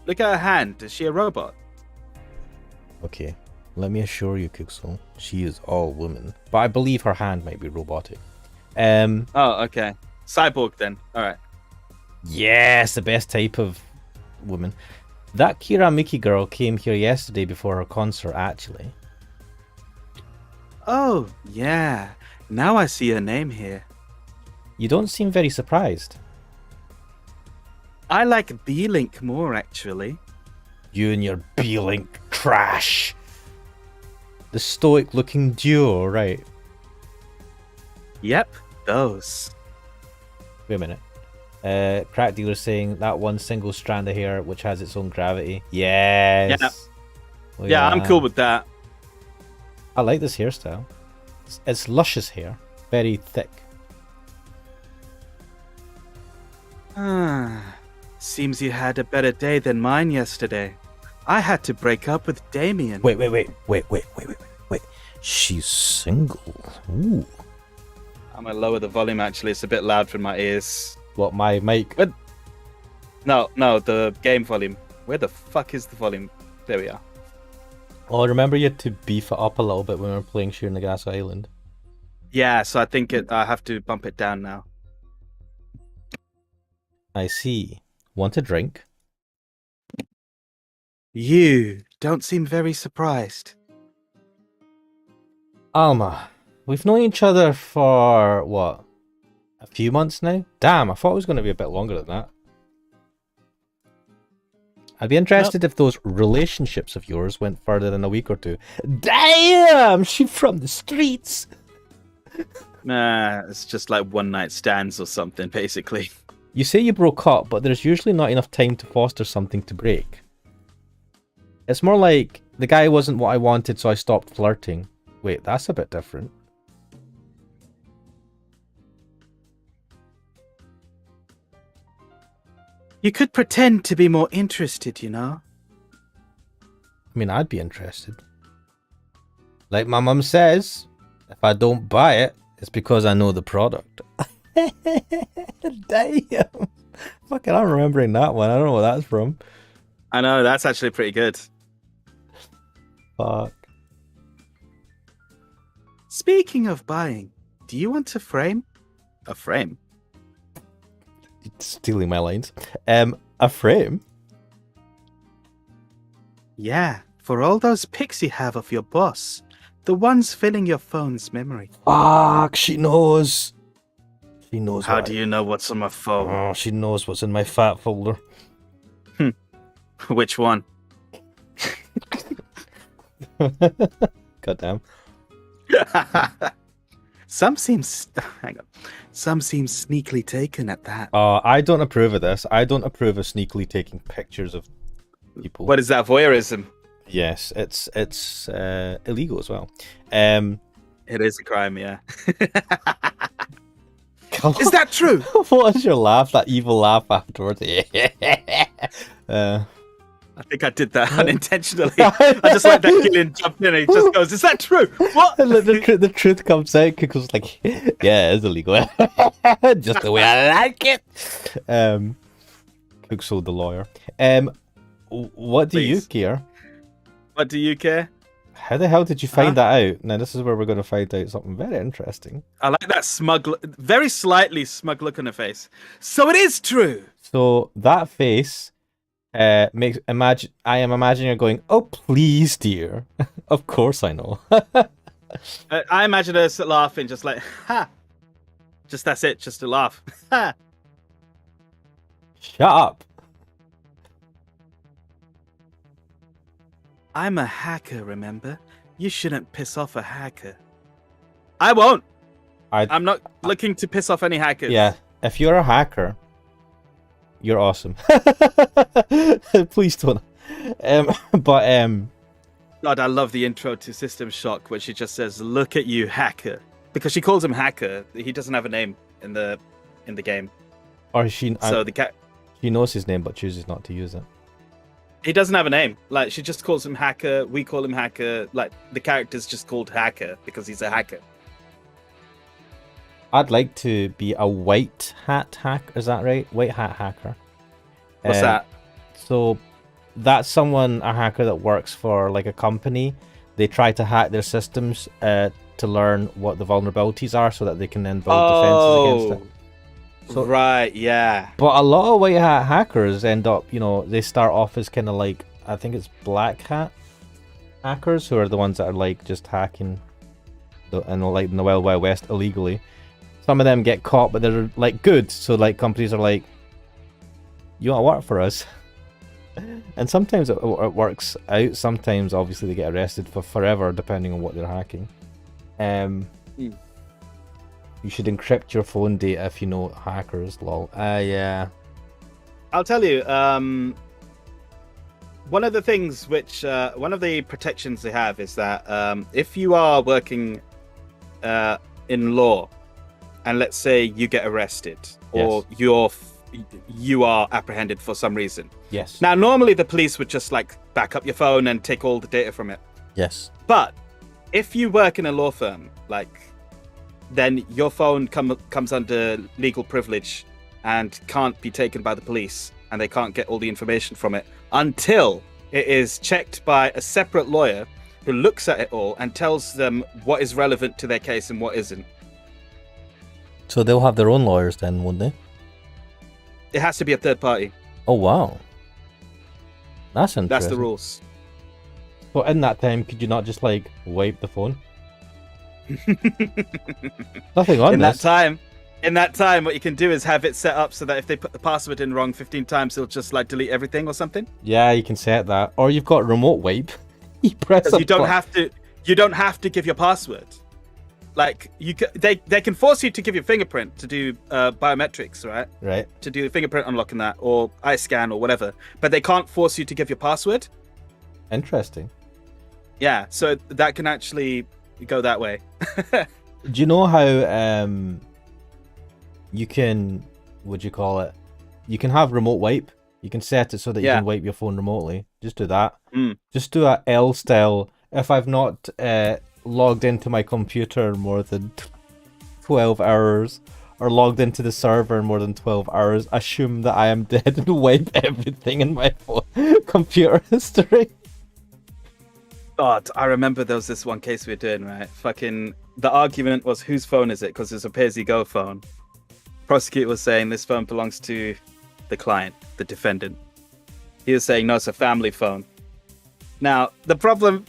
Look at her hand. Is she a robot? Okay, let me assure you, Kixel, she is all woman. But I believe her hand might be robotic. Oh, okay. Cyborg then. All right. Yes, the best type of woman. That Kira Miki girl came here yesterday before her concert, actually. Oh, yeah. Now I see her name here. You don't seem very surprised. I like B-Link more, actually. You and your B-Link trash. The stoic-looking duo, right? Yep, those. Wait a minute. Crack dealer saying that one single strand of hair which has its own gravity. Yes. Yeah. Oh, yeah, I'm cool with that. I like this hairstyle. It's luscious hair. Very thick. Seems you had a better day than mine yesterday. I had to break up with Damien. Wait. She's single. Ooh. I'm gonna lower the volume actually, it's a bit loud for my ears. What, my mic? No, the game volume. Where the fuck is the volume? There we are. Oh, remember you had to beef it up a little bit when we were playing Shooting the Gas Island. Yeah, so I think I have to bump it down now. I see. Want a drink? You don't seem very surprised. Alma, we've known each other for, what, a few months now? Damn, I thought it was going to be a bit longer than that. I'd be interested if those relationships of yours went further than a week or two. Damn, she from the streets. Nah, it's just like one night stands or something, basically. You say you broke up, but there's usually not enough time to foster something to break. It's more like, the guy wasn't what I wanted, so I stopped flirting. Wait, that's a bit different. You could pretend to be more interested, you know? I mean, I'd be interested. Like my mum says, if I don't buy it, it's because I know the product. Damn. Fucking, I'm remembering that one. I don't know where that's from. I know, that's actually pretty good. Fuck. Speaking of buying, do you want a frame? A frame? Stealing my lines. A frame? Yeah, for all those pics you have of your boss. The ones filling your phone's memory. Fuck, she knows. She knows. How do you know what's on my phone? Oh, she knows what's in my fat folder. Which one? Goddamn. Some seem sneakily taken at that. I don't approve of this. I don't approve of sneakily taking pictures of people. What is that, voyeurism? Yes, it's illegal as well. It is a crime, yeah. Is Is that true? What is your laugh? That evil laugh afterwards. I think I did that unintentionally. I just like that Gillian jumped in and he just goes, "Is that true? What?" The truth comes out. Kuko's like, yeah, it's illegal. Just the way I like it. Kuko the lawyer. What do you Please. care? What do you care? How the hell did you find that out? Now this is where we're going to find out something very interesting. I like that very slightly smug look on her face. So it is true. So that face makes I am imagining her going, "Oh please, dear." Of course I know. I imagine her laughing, just like, ha. Just that's it, just a laugh. Ha. Shut up. I'm a hacker, remember? You shouldn't piss off a hacker. I won't. I'm not looking to piss off any hackers. Yeah, if you're a hacker, you're awesome. Please don't. God, I love the intro to System Shock where she just says, "Look at you, hacker," because she calls him hacker. He doesn't have a name in the game. Or she She knows his name but chooses not to use it. He doesn't have a name. Like, she just calls him hacker. We call him hacker. Like, the character's just called hacker because he's a hacker. I'd like to be a white hat hacker. Is that right? White hat hacker. What's that? So that's a hacker that works for like a company. They try to hack their systems to learn what the vulnerabilities are so that they can then build defenses against it. So, right, yeah. But a lot of white hat hackers end up, they start off as kind of like, I think it's black hat hackers who are the ones that are like just hacking in the Wild Wild West illegally. Some of them get caught, but they're like good. So like companies are like, "You want to work for us?" And sometimes it works out. Sometimes obviously they get arrested for forever, depending on what they're hacking. You should encrypt your phone data if you know hackers, lol. Yeah. I'll tell you, one of the things one of the protections they have is that if you are working in law, and let's say you get arrested, or you are apprehended for some reason. Yes. Now, normally the police would just like back up your phone and take all the data from it. Yes. But if you work in a law firm, then your phone comes under legal privilege and can't be taken by the police, and they can't get all the information from it until it is checked by a separate lawyer who looks at it all and tells them what is relevant to their case and what isn't. So they'll have their own lawyers then, won't they? It has to be a third party. Oh wow, that's interesting. That's the rules. So in that time, could you not just like wipe the phone? Nothing on in this. In that time, what you can do is have it set up so that if they put the password in wrong 15 times, it'll just like delete everything or something. Yeah, you can set that, or you've got remote wipe. You press. You don't have to. You don't have to give your password. Like they can force you to give your fingerprint to do biometrics, right? Right. To do fingerprint unlock and that, or eye scan or whatever. But they can't force you to give your password. Interesting. Yeah, so that can actually go that way. Do you know how you can, what do you call it? You can have remote wipe. You can set it so that you can wipe your phone remotely. Just do that. Just do a L style. If I've not logged into my computer more than 12 hours or logged into the server more than 12 hours, assume that I am dead and wipe everything in my computer history. God, I remember there was this one case we were doing, right? Fucking, the argument was whose phone is it? Because it's a pay-as-you-go phone. Prosecutor was saying this phone belongs to the client, the defendant. He was saying, no, it's a family phone. Now, the problem...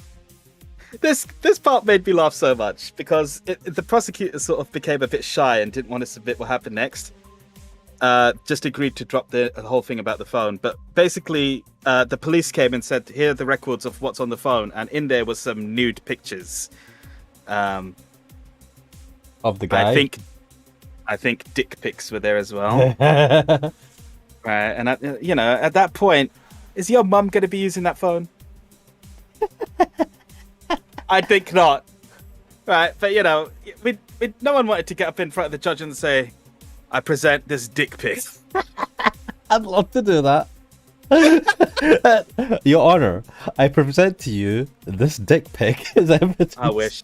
This part made me laugh so much because the prosecutor sort of became a bit shy and didn't want to submit what happened next. Just agreed to drop the whole thing about the phone. But basically, the police came and said, here are the records of what's on the phone. And in there was some nude pictures. Of the guy? I think dick pics were there as well. Right. And, at that point, is your mum going to be using that phone? I think not. Right. But, no one wanted to get up in front of the judge and say, I present this dick pic. I'd love to do that. Your Honor, I present to you this dick pic as evidence. I wish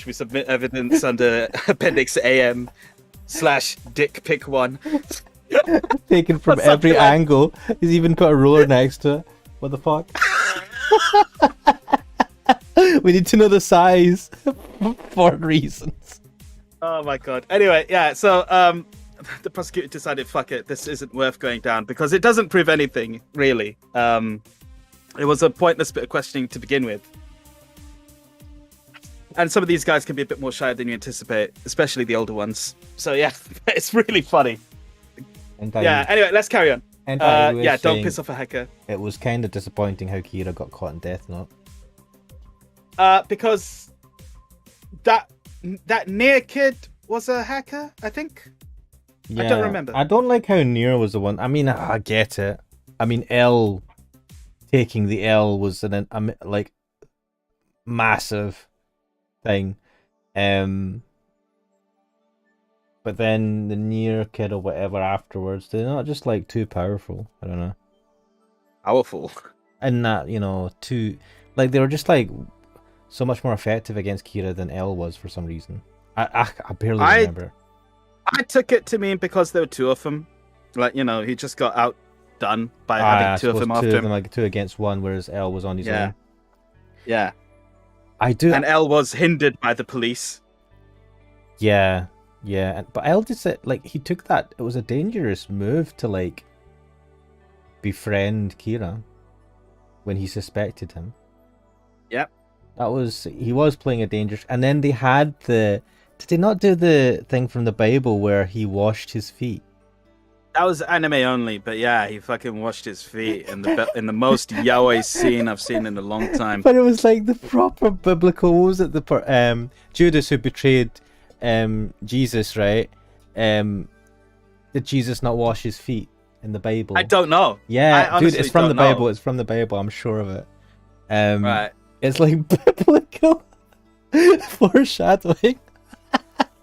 we submit evidence under Appendix AM/dick pic 1. Taken from every angle. He's even put a ruler next to it. What the fuck? We need to know the size for reasons. Oh my god. Anyway, yeah, so the prosecutor decided, fuck it, this isn't worth going down because it doesn't prove anything, really. It was a pointless bit of questioning to begin with. And some of these guys can be a bit more shy than you anticipate, especially the older ones. So yeah, it's really funny. Anyway, let's carry on. Don't piss off a hacker. It was kind of disappointing how Kira got caught in Death Note. Because that Near kid was a hacker, I think. Yeah, I don't remember. I don't like how Near was the one. I mean, I get it. I mean, L taking the L was an like massive thing. But then the Near kid or whatever afterwards, they're not just like too powerful. I don't know. Powerful. And that, too, like they were just like so much more effective against Kira than L was for some reason. I barely remember. I took it to mean because there were two of them. Like, he just got outdone by having two of them after him. Like 2 against 1, whereas L was on his own. Yeah. I do. And L was hindered by the police. Yeah. But L just said, like, he took that. It was a dangerous move to, like, befriend Kira when he suspected him. Yep. He was playing a dangerous, and then they had did they not do the thing from the Bible where he washed his feet? That was anime only, but yeah, he fucking washed his feet in the most yaoi scene I've seen in a long time. But it was like the proper biblical, what was it, Judas who betrayed Jesus, right? Did Jesus not wash his feet in the Bible? I don't know. Yeah, dude, it's from the Bible. It's from the Bible, I'm sure of it. Right. It's like biblical foreshadowing.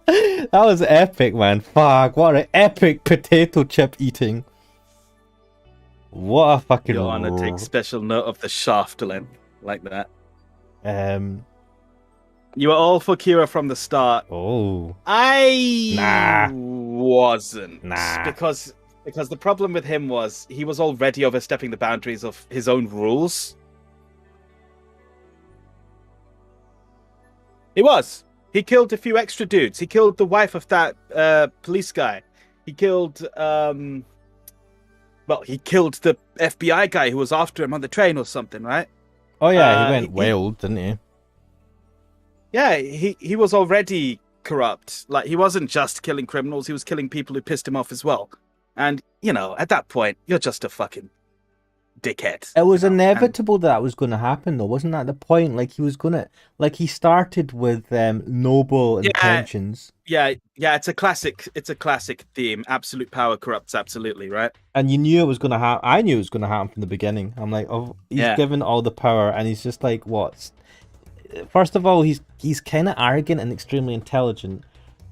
That was epic, man. Fuck, what an epic potato chip eating. What a fucking... You're gonna take special note of the shaft length like that. You were all for Kira from the start. Oh. I wasn't. Nah. Because the problem with him was he was already overstepping the boundaries of his own rules. He was. He killed a few extra dudes. He killed the wife of that police guy. He killed he killed the FBI guy who was after him on the train or something, right? Oh yeah, he went wild, didn't he? Yeah, he was already corrupt. Like, he wasn't just killing criminals, he was killing people who pissed him off as well. And, you know, at that point, you're just a fucking dickhead. It was inevitable that was going to happen, though, wasn't that the point? Like, he started with noble intentions. Yeah, it's a classic theme. Absolute power corrupts absolutely, right? And you knew it was going to happen. I knew it was going to happen from the beginning. I'm like, oh, he's given all the power, and he's just like, what? First of all, he's kind of arrogant and extremely intelligent,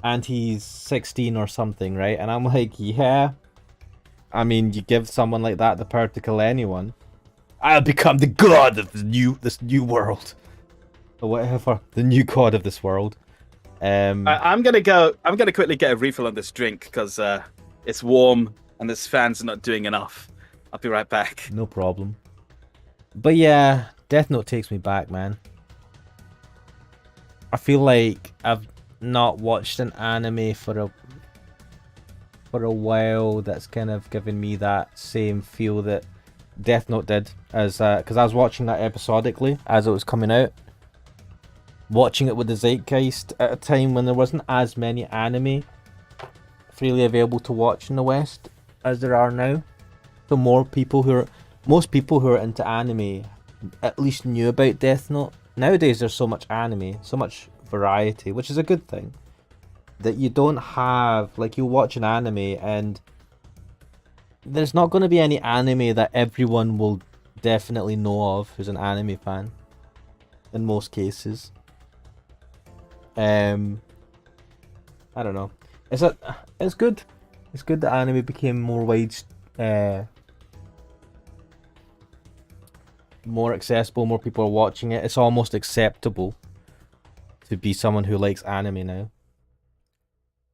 and he's 16 or something, right? And I'm like, yeah. I mean, you give someone like that the power to kill anyone. I'll become the god of this new world, or whatever, the new god of this world. I'm gonna quickly get a refill on this drink because it's warm and this fan's not doing enough. I'll be right back. No problem. But yeah, Death Note takes me back, man. I feel like I've not watched an anime for a while that's kind of given me that same feel that Death Note did, as because I was watching that episodically as it was coming out, watching it with the zeitgeist at a time when there wasn't as many anime freely available to watch in the West as there are now. So most people who are into anime at least knew about Death Note. Nowadays there's so much anime, so much variety, which is a good thing. That you don't have, like, you watch an anime and there's not going to be any anime that everyone will definitely know of who's an anime fan. In most cases. I don't know. It's good. It's good that anime became more more accessible, more people are watching it. It's almost acceptable to be someone who likes anime now.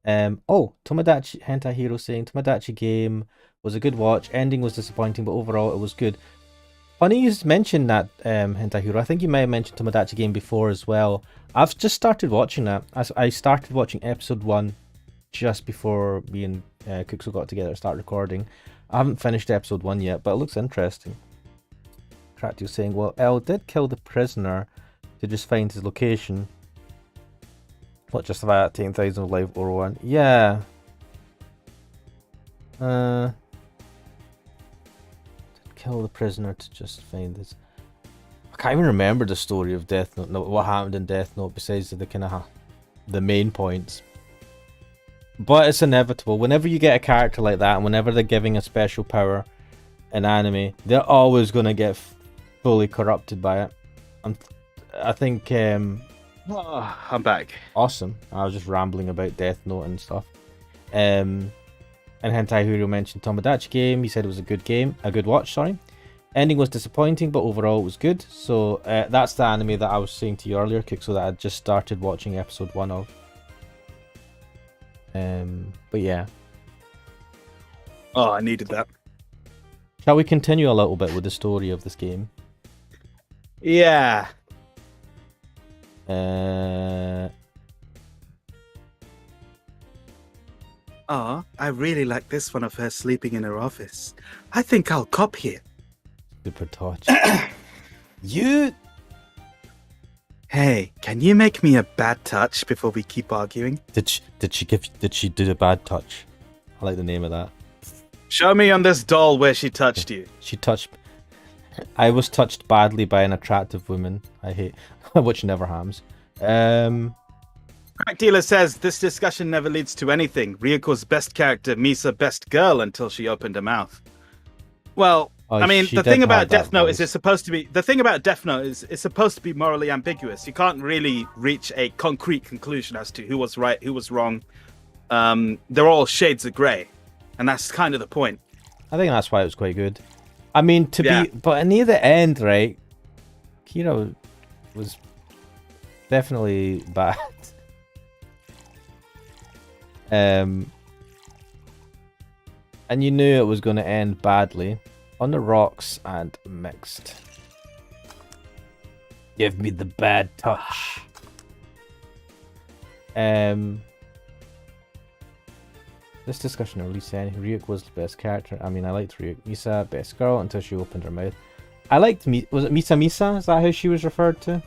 Tomodachi Hentai Hero saying Tomodachi Game was a good watch. Ending was disappointing, but overall it was good. Funny you mentioned that, Hentai Hero. I think you may have mentioned Tomodachi Game before as well. I've just started watching that. I started watching episode 1 just before me and Kuxo got together to start recording. I haven't finished episode 1 yet, but it looks interesting. Tractio saying, well, L did kill the prisoner to just find his location. Not just about 10,000 life or one. Yeah. Kill the prisoner to just find this. I can't even remember the story of Death Note. No, what happened in Death Note besides the kind of the main points. But it's inevitable. Whenever you get a character like that, and whenever they're giving a special power in anime, they're always gonna get fully corrupted by it. I think. I'm back. Awesome. I was just rambling about Death Note and stuff. And Hentai Hero mentioned Tomodachi Game. He said it was a good watch, sorry. Ending was disappointing, but overall it was good. So that's the anime that I was saying to you earlier, Kixo, that I just started watching episode 1 of. But yeah. Oh, I needed that. Shall we continue a little bit with the story of this game? Yeah. I really like this one of her sleeping in her office. I think I'll copy it. Super touch. You. Hey, can you make me a bad touch before we keep arguing? Did she do the bad touch? I like the name of that. Show me on this doll where she touched you. She touched. I was touched badly by an attractive woman. I hate, which never harms. Crack Dealer says this discussion never leads to anything. Ryoko's best character, Misa best girl until she opened her mouth. Well, I mean, the thing about Death Note is it's supposed to be. The thing about Death Note is it's supposed to be morally ambiguous. You can't really reach a concrete conclusion as to who was right, who was wrong. They're all shades of grey, and that's kind of the point. I think that's why it was quite good. I mean, but near the end, right? Kira was definitely bad. And you knew it was going to end badly. On the rocks and mixed. Give me the bad touch. This discussion early saying Ryuk was the best character. I mean, I liked Ryuk. Misa, best girl until she opened her mouth. I liked was it Misa Misa? Is that how she was referred to?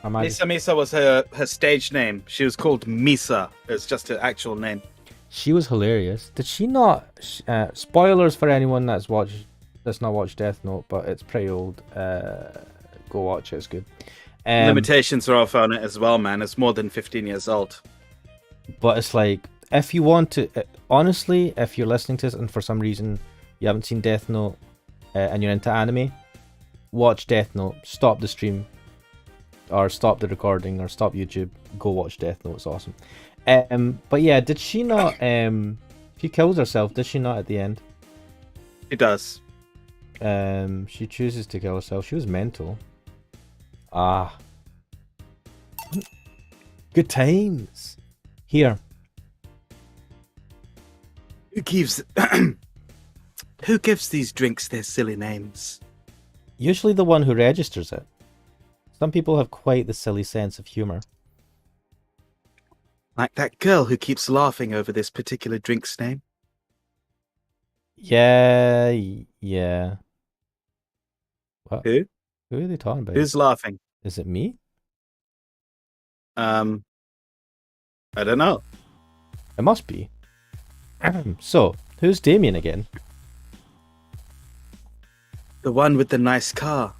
Misa Misa was her stage name. She was called Misa. It's just her actual name. She was hilarious. Did she not? Spoilers for anyone that's not watched Death Note, but it's pretty old. Go watch it. It's good. Limitations are off on it as well, man. It's more than 15 years old. But it's like, if you want to, honestly, if you're listening to this and for some reason you haven't seen Death Note and you're into anime, watch Death Note. Stop the stream, or stop the recording, or stop YouTube. Go watch Death Note. It's awesome. But yeah, did she not? She kills herself. Did she not at the end? She does. She chooses to kill herself. She was mental. Ah. Good times. Here. Who gives these drinks their silly names? Usually the one who registers it. Some people have quite the silly sense of humor. Like that girl who keeps laughing over this particular drink's name. Yeah. What? Who? Who are they talking about? Who's laughing? Is it me? I don't know. It must be. So, who's Damien again? The one with the nice car.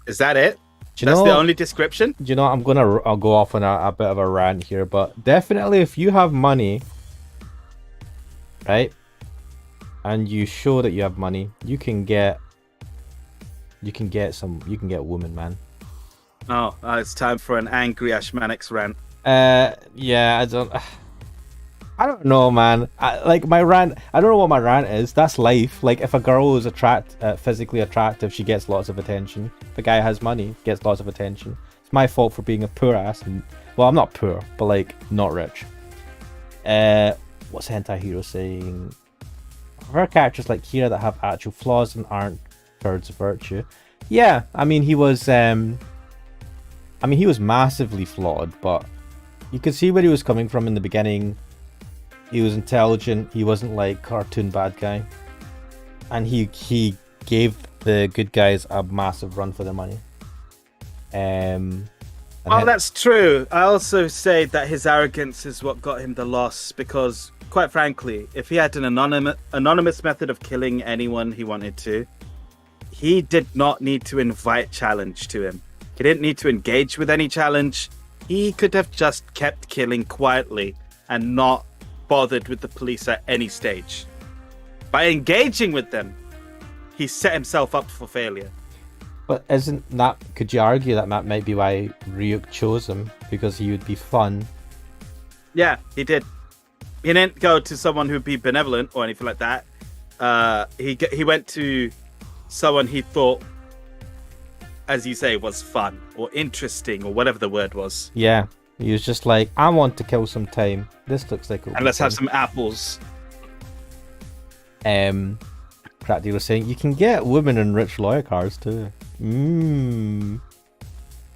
Is that it? That's the only description? Do you know, I'll go off on a bit of a rant here, but definitely if you have money, right, and you show that you have money, you can get a woman, man. Oh, it's time for an angry Ashmanix rant. Yeah, I don't know, man. My rant, I don't know what my rant is. That's life. Like, if a girl is physically attractive, she gets lots of attention. If a guy has money, gets lots of attention. It's my fault for being a poor ass. Well, I'm not poor, but like, not rich. What's Hentai Hero saying? Her characters like Kira that have actual flaws and aren't turds of virtue. Yeah, I mean, he was massively flawed, but you could see where he was coming from in the beginning. He was intelligent. He wasn't like cartoon bad guy, and he gave the good guys a massive run for their money. That's true. I also say that his arrogance is what got him the loss, because, quite frankly, if he had an anonymous method of killing anyone he wanted to, he did not need to invite challenge to him. He didn't need to engage with any challenge. He could have just kept killing quietly and not bothered with the police at any stage. By engaging with them, he set himself up for failure. But could you argue that might be why Ryuk chose him? Because he would be fun. Yeah, he did. He didn't go to someone who'd be benevolent or anything like that. He went to someone he thought, as you say, was fun or interesting or whatever the word was. Yeah, he was just like, I want to kill some time. This looks like and let's have some apples. Crackdy was saying you can get women in rich lawyer cars too.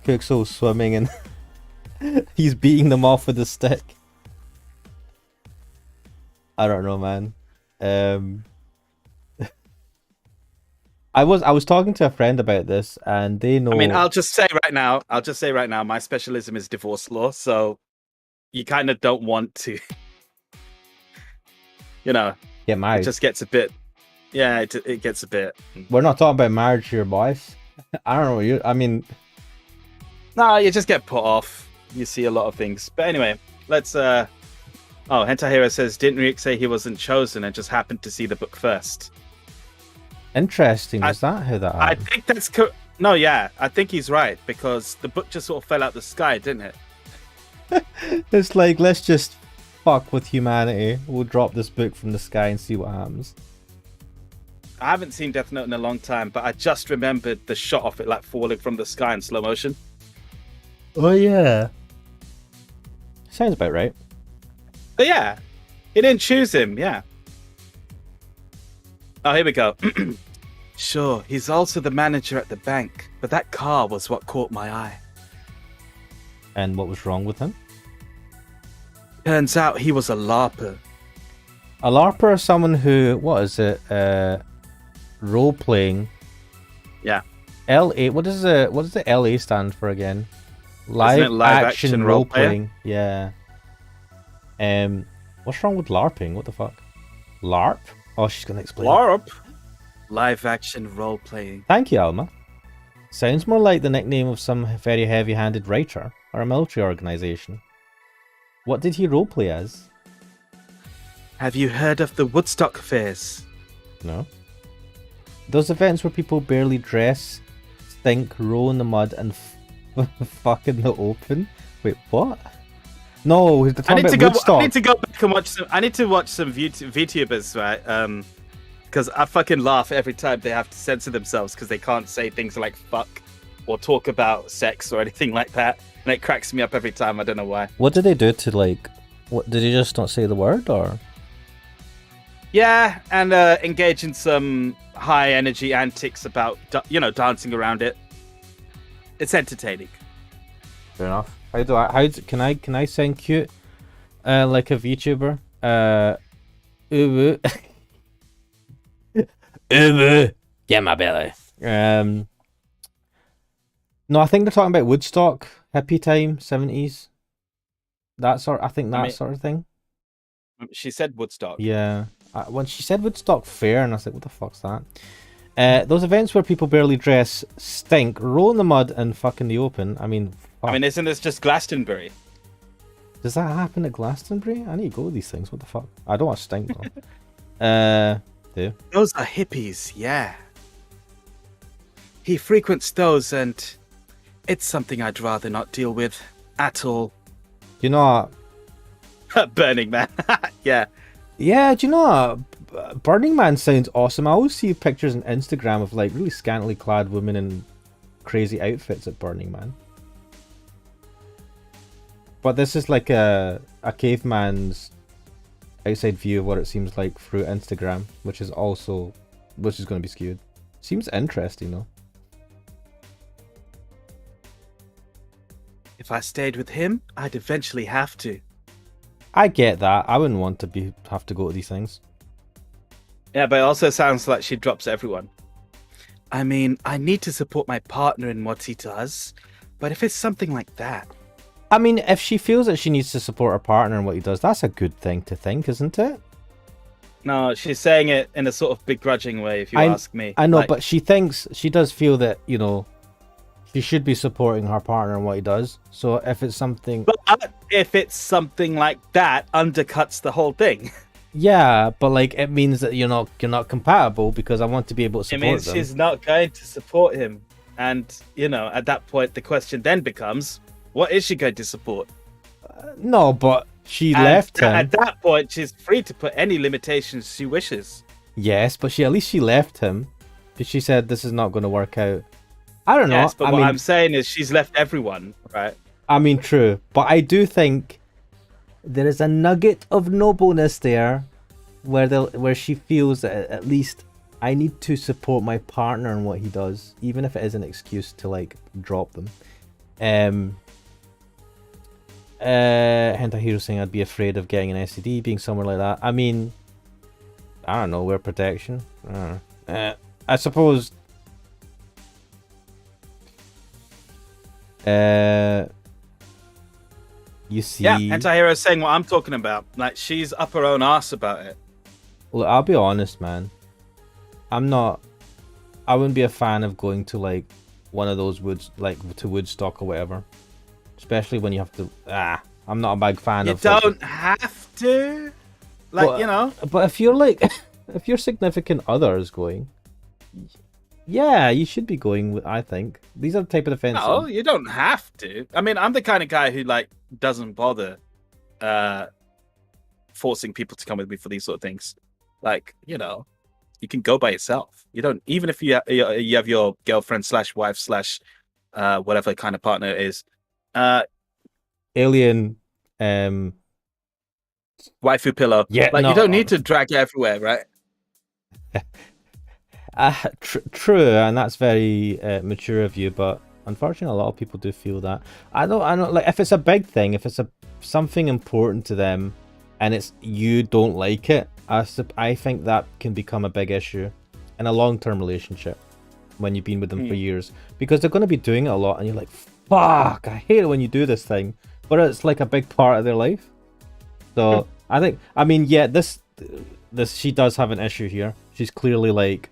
Cook's swimming and he's beating them off with a stick. I don't know, man. I was talking to a friend about this, and they know. I mean, I'll just say right now, my specialism is divorce law, so you kind of don't want to, get married. It just gets a bit. Yeah, it gets a bit. We're not talking about marriage here, boys. I don't know. No, you just get put off. You see a lot of things, but anyway, let's. Oh, Hentai Hero says, didn't Ryuk say he wasn't chosen and just happened to see the book first? Interesting. Is that how that happened? I think that's no, yeah. I think he's right, because the book just sort of fell out the sky, didn't it? It's like, let's just fuck with humanity. We'll drop this book from the sky and see what happens. I haven't seen Death Note in a long time, but I just remembered the shot of it like falling from the sky in slow motion. Oh, yeah. Sounds about right. But yeah, he didn't choose him, yeah. Oh, here we go. Sure, he's also the manager at the bank, but that car was what caught my eye. And what was wrong with him? Turns out he was a LARPer. A LARPer is someone who, what is it? Role playing. Yeah. LA. What does the LA stand for again? Live action role playing. Yeah. What's wrong with LARPing? What the fuck? LARP? Oh, she's gonna explain. LARP. Live action role playing. Thank you, Alma. Sounds more like the nickname of some very heavy-handed writer or a military organization. What did he roleplay as? Have you heard of the Woodstock fairs? No. Those events where people barely dress, stink, roll in the mud, and fuck in the open. Wait, what? No, they're talking about Woodstock. I need to go back and watch some. I need to watch some VTubers, right? Because I fucking laugh every time they have to censor themselves because they can't say things like fuck or talk about sex or anything like that, and it cracks me up every time. I don't know why. What did they do to like? What did they just not say the word or? Yeah, and engage in some high energy antics about dancing around it. It's entertaining. Fair enough. Can I sound cute? Like a VTuber? Uwu. Uwu. Get my belly. No, I think they're talking about Woodstock, hippie time, 70s. Sort of thing. She said Woodstock. Yeah. When she said Woodstock Fair, and I was like, what the fuck's that? Those events where people barely dress, stink, roll in the mud, and fuck in the open. I mean, isn't this just Glastonbury? Does that happen at Glastonbury? I need to go to these things. What the fuck? I don't want to stink though. Those are hippies, yeah. He frequents those, and it's something I'd rather not deal with at all. You know what? Burning Man. Yeah. Yeah, do you know what? Burning Man sounds awesome. I always see pictures on Instagram of like really scantily clad women in crazy outfits at Burning Man. But this is like a caveman's outside view of what it seems like through Instagram, which is going to be skewed. Seems interesting though. If I stayed with him, I'd eventually have to. I get that. I wouldn't want to have to go to these things. Yeah, but it also sounds like she drops everyone. I mean, I need to support my partner in what he does, but if it's something like that... I mean, if she feels that she needs to support her partner in what he does, that's a good thing to think, isn't it? No, she's saying it in a sort of begrudging way, if you ask me. I know, but she does feel that, she should be supporting her partner in what he does. So if it's something... But if it's something like that, undercuts the whole thing. Yeah, but like it means that you're not compatible because I want to be able to support them. It means she's not going to support him. And, at that point, the question then becomes, what is she going to support? No, but she left him. At that point, she's free to put any limitations she wishes. Yes, but at least she left him. Because she said this is not going to work out. I don't know. Yes, but what I'm saying is she's left everyone, right? I mean, true. But I do think there is a nugget of nobleness there where she feels that at least I need to support my partner in what he does, even if it is an excuse to like drop them. Hentai Hero saying I'd be afraid of getting an STD being somewhere like that. I mean, I don't know, wear protection. I suppose. You see, yeah, Anti-Hero saying what I'm talking about. Like, she's up her own ass about it. Look, I'll be honest, man. I wouldn't be a fan of going to like one of those to Woodstock or whatever. Especially when you have to. I'm not a big fan of. You don't have to. But if you're like, if your significant other is going, yeah, you should be going. I think these are the type of events. No, you don't have to. I mean, I'm the kind of guy who like doesn't bother forcing people to come with me for these sort of things. Like, you can go by yourself. You don't, even if you have your girlfriend / wife / whatever kind of partner it is. Alien, waifu pillow. Yeah, like you don't need to drag it everywhere, right? True, and that's very mature of you, but Unfortunately, a lot of people do feel that. I don't like if it's a big thing, if it's something important to them, and it's you don't like it. I think that can become a big issue in a long-term relationship when you've been with them for years, because they're going to be doing it a lot, and you're like, fuck, I hate it when you do this thing, but it's like a big part of their life. So I mean, yeah, this she does have an issue here. She's clearly like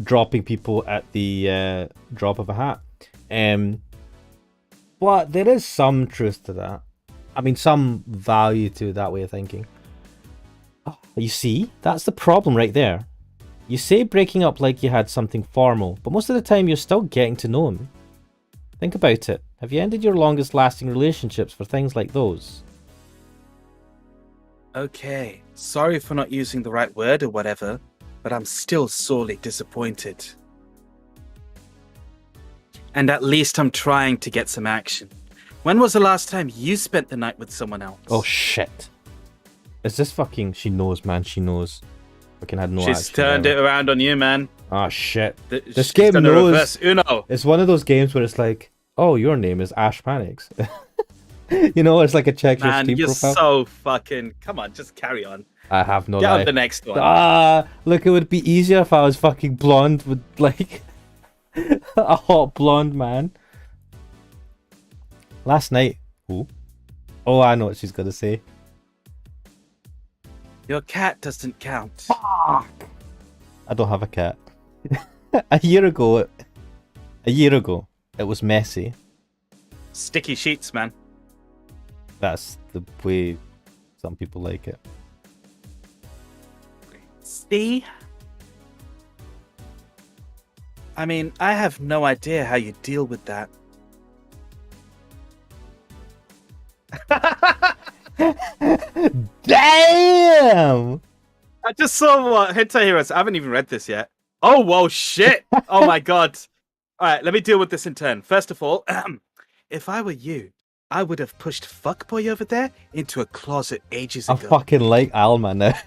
dropping people at the drop of a hat. But there is some truth to that. I mean, some value to that way of thinking. Oh, you see, that's the problem right there. You say breaking up like you had something formal, but most of the time you're still getting to know him. Think about it. Have you ended your longest lasting relationships for things like those? Okay, sorry for not using the right word or whatever, but I'm still sorely disappointed. And at least I'm trying to get some action. When was the last time you spent the night with someone else? Oh shit. Is this fucking... She knows, man, she knows. Fucking had no action. She's turned it around on you, man. Oh shit. This She's game done a knows... reverse Uno. It's one of those games where it's like, oh, your name is Ash Panics. You know, it's like a check your Man, Steam you're profile. so fucking... Come on, just carry on. I have no Get life. on the next one. Look, it would be easier if I was fucking blonde with, like, a hot blonde man. Last night... Ooh. Oh, I know what she's gonna say. Your cat doesn't count. Fuck! I don't have a cat. A year ago, it was messy. Sticky sheets, man. That's the way some people like it. See? I mean, I have no idea how you deal with that. Damn! I just saw what Hentai Heroes. I haven't even read this yet. Oh, whoa, shit! Oh my god. Alright, let me deal with this in turn. First of all, if I were you, I would have pushed Fuckboy over there into a closet ages I ago. fucking like Alma now.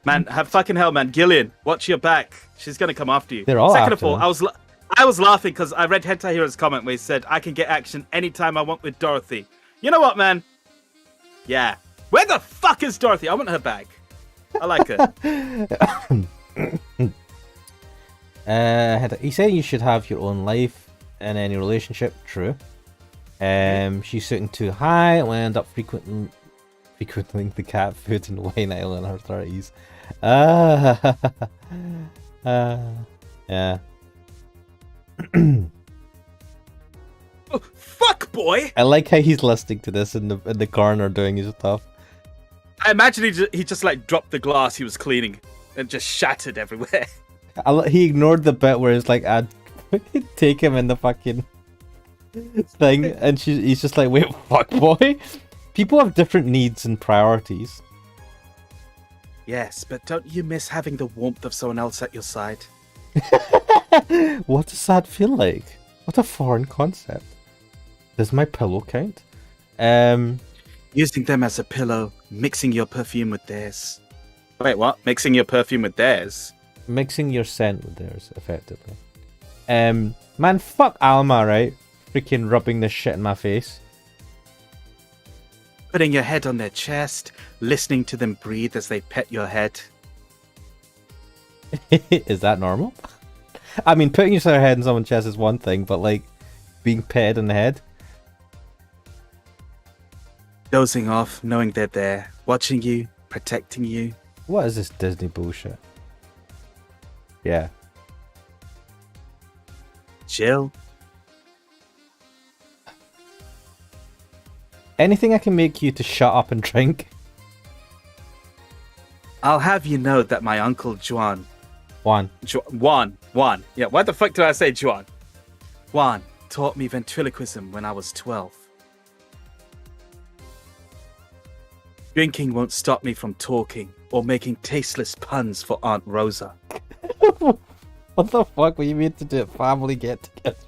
Man, fucking hell, man. Gillian, watch your back. She's gonna come after you. They're all Second after of all, them. I was laughing because I read Hentai Hero's comment where he said, I can get action anytime I want with Dorothy. You know what, man? Yeah. Where the fuck is Dorothy? I want her back. I like her. He said you should have your own life in any relationship. True. She's sitting too high and will end up frequenting the cat food and wine aisle in her 30s. Yeah. Oh, fuck, boy! I like how he's listening to this in the corner doing his stuff. I imagine he just like dropped the glass he was cleaning and just shattered everywhere. He ignored the bit where it's like, I'd take him in the fucking thing, and he's just like, wait, fuck, boy? People have different needs and priorities. Yes, but don't you miss having the warmth of someone else at your side? What does that feel like? What a foreign concept. Does my pillow count? Using them as a pillow, mixing your perfume with theirs. Wait, what? Mixing your perfume with theirs? Mixing your scent with theirs, effectively. Man, fuck Alma, right? Freaking rubbing this shit in my face. Putting your head on their chest, listening to them breathe as they pet your head. Is that normal? I mean, putting your head in someone's chest is one thing, but like being petted in the head. Dozing off, knowing they're there, watching you, protecting you. What is this Disney bullshit? Yeah. Chill. Anything I can make you to shut up and drink? I'll have you know that my uncle Juan. Juan. Juan. Yeah, why the fuck did I say Juan? Juan taught me ventriloquism when I was 12. Drinking won't stop me from talking or making tasteless puns for Aunt Rosa. What the fuck were you meant to do at family get-togethers?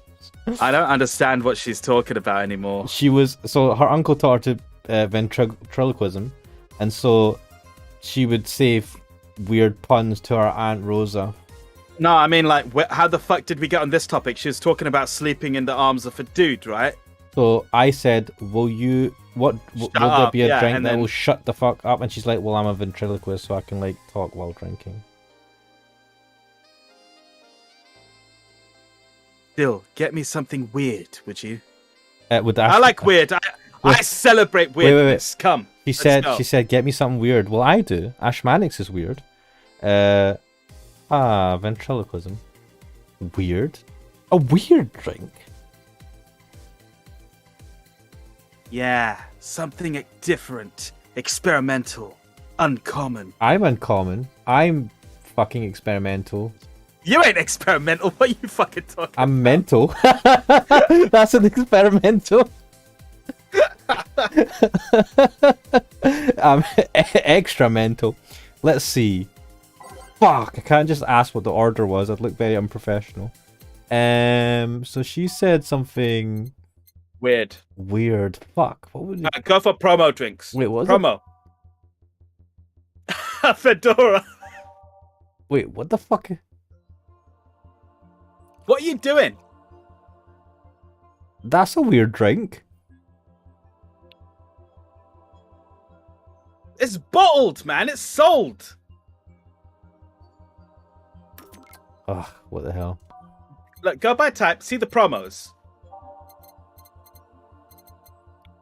I don't understand what she's talking about anymore. So her uncle taught her to ventriloquism, and so she would say weird puns to her Aunt Rosa No, I mean, like, how the fuck did we get on this topic? She was talking about sleeping in the arms of a dude, right? So I said, will there be a yeah, drink and that then- will shut the fuck up? And she's like, well, I'm a ventriloquist, so I can like talk while drinking. Still, get me something weird, would you? With I like weird. I celebrate weirdness. Come. She let's go. said, get me something weird. Well, I do. Ashmanix is weird. Ventriloquism. Weird. A weird drink. Yeah, something different, experimental, uncommon. I'm uncommon. I'm fucking experimental. You ain't experimental. What are you fucking talking I'm mental. That's an experimental. I'm extra mental. Let's see. Fuck, I can't just ask what the order was. I'd look very unprofessional. So she said something Weird. weird. Fuck, what would it... Go for promo drinks. Wait, what was promo? Fedora. Wait, what the fuck? What are you doing? That's a weird drink. It's bottled, man. It's sold. Ugh, what the hell? Look, go by type. See the promos.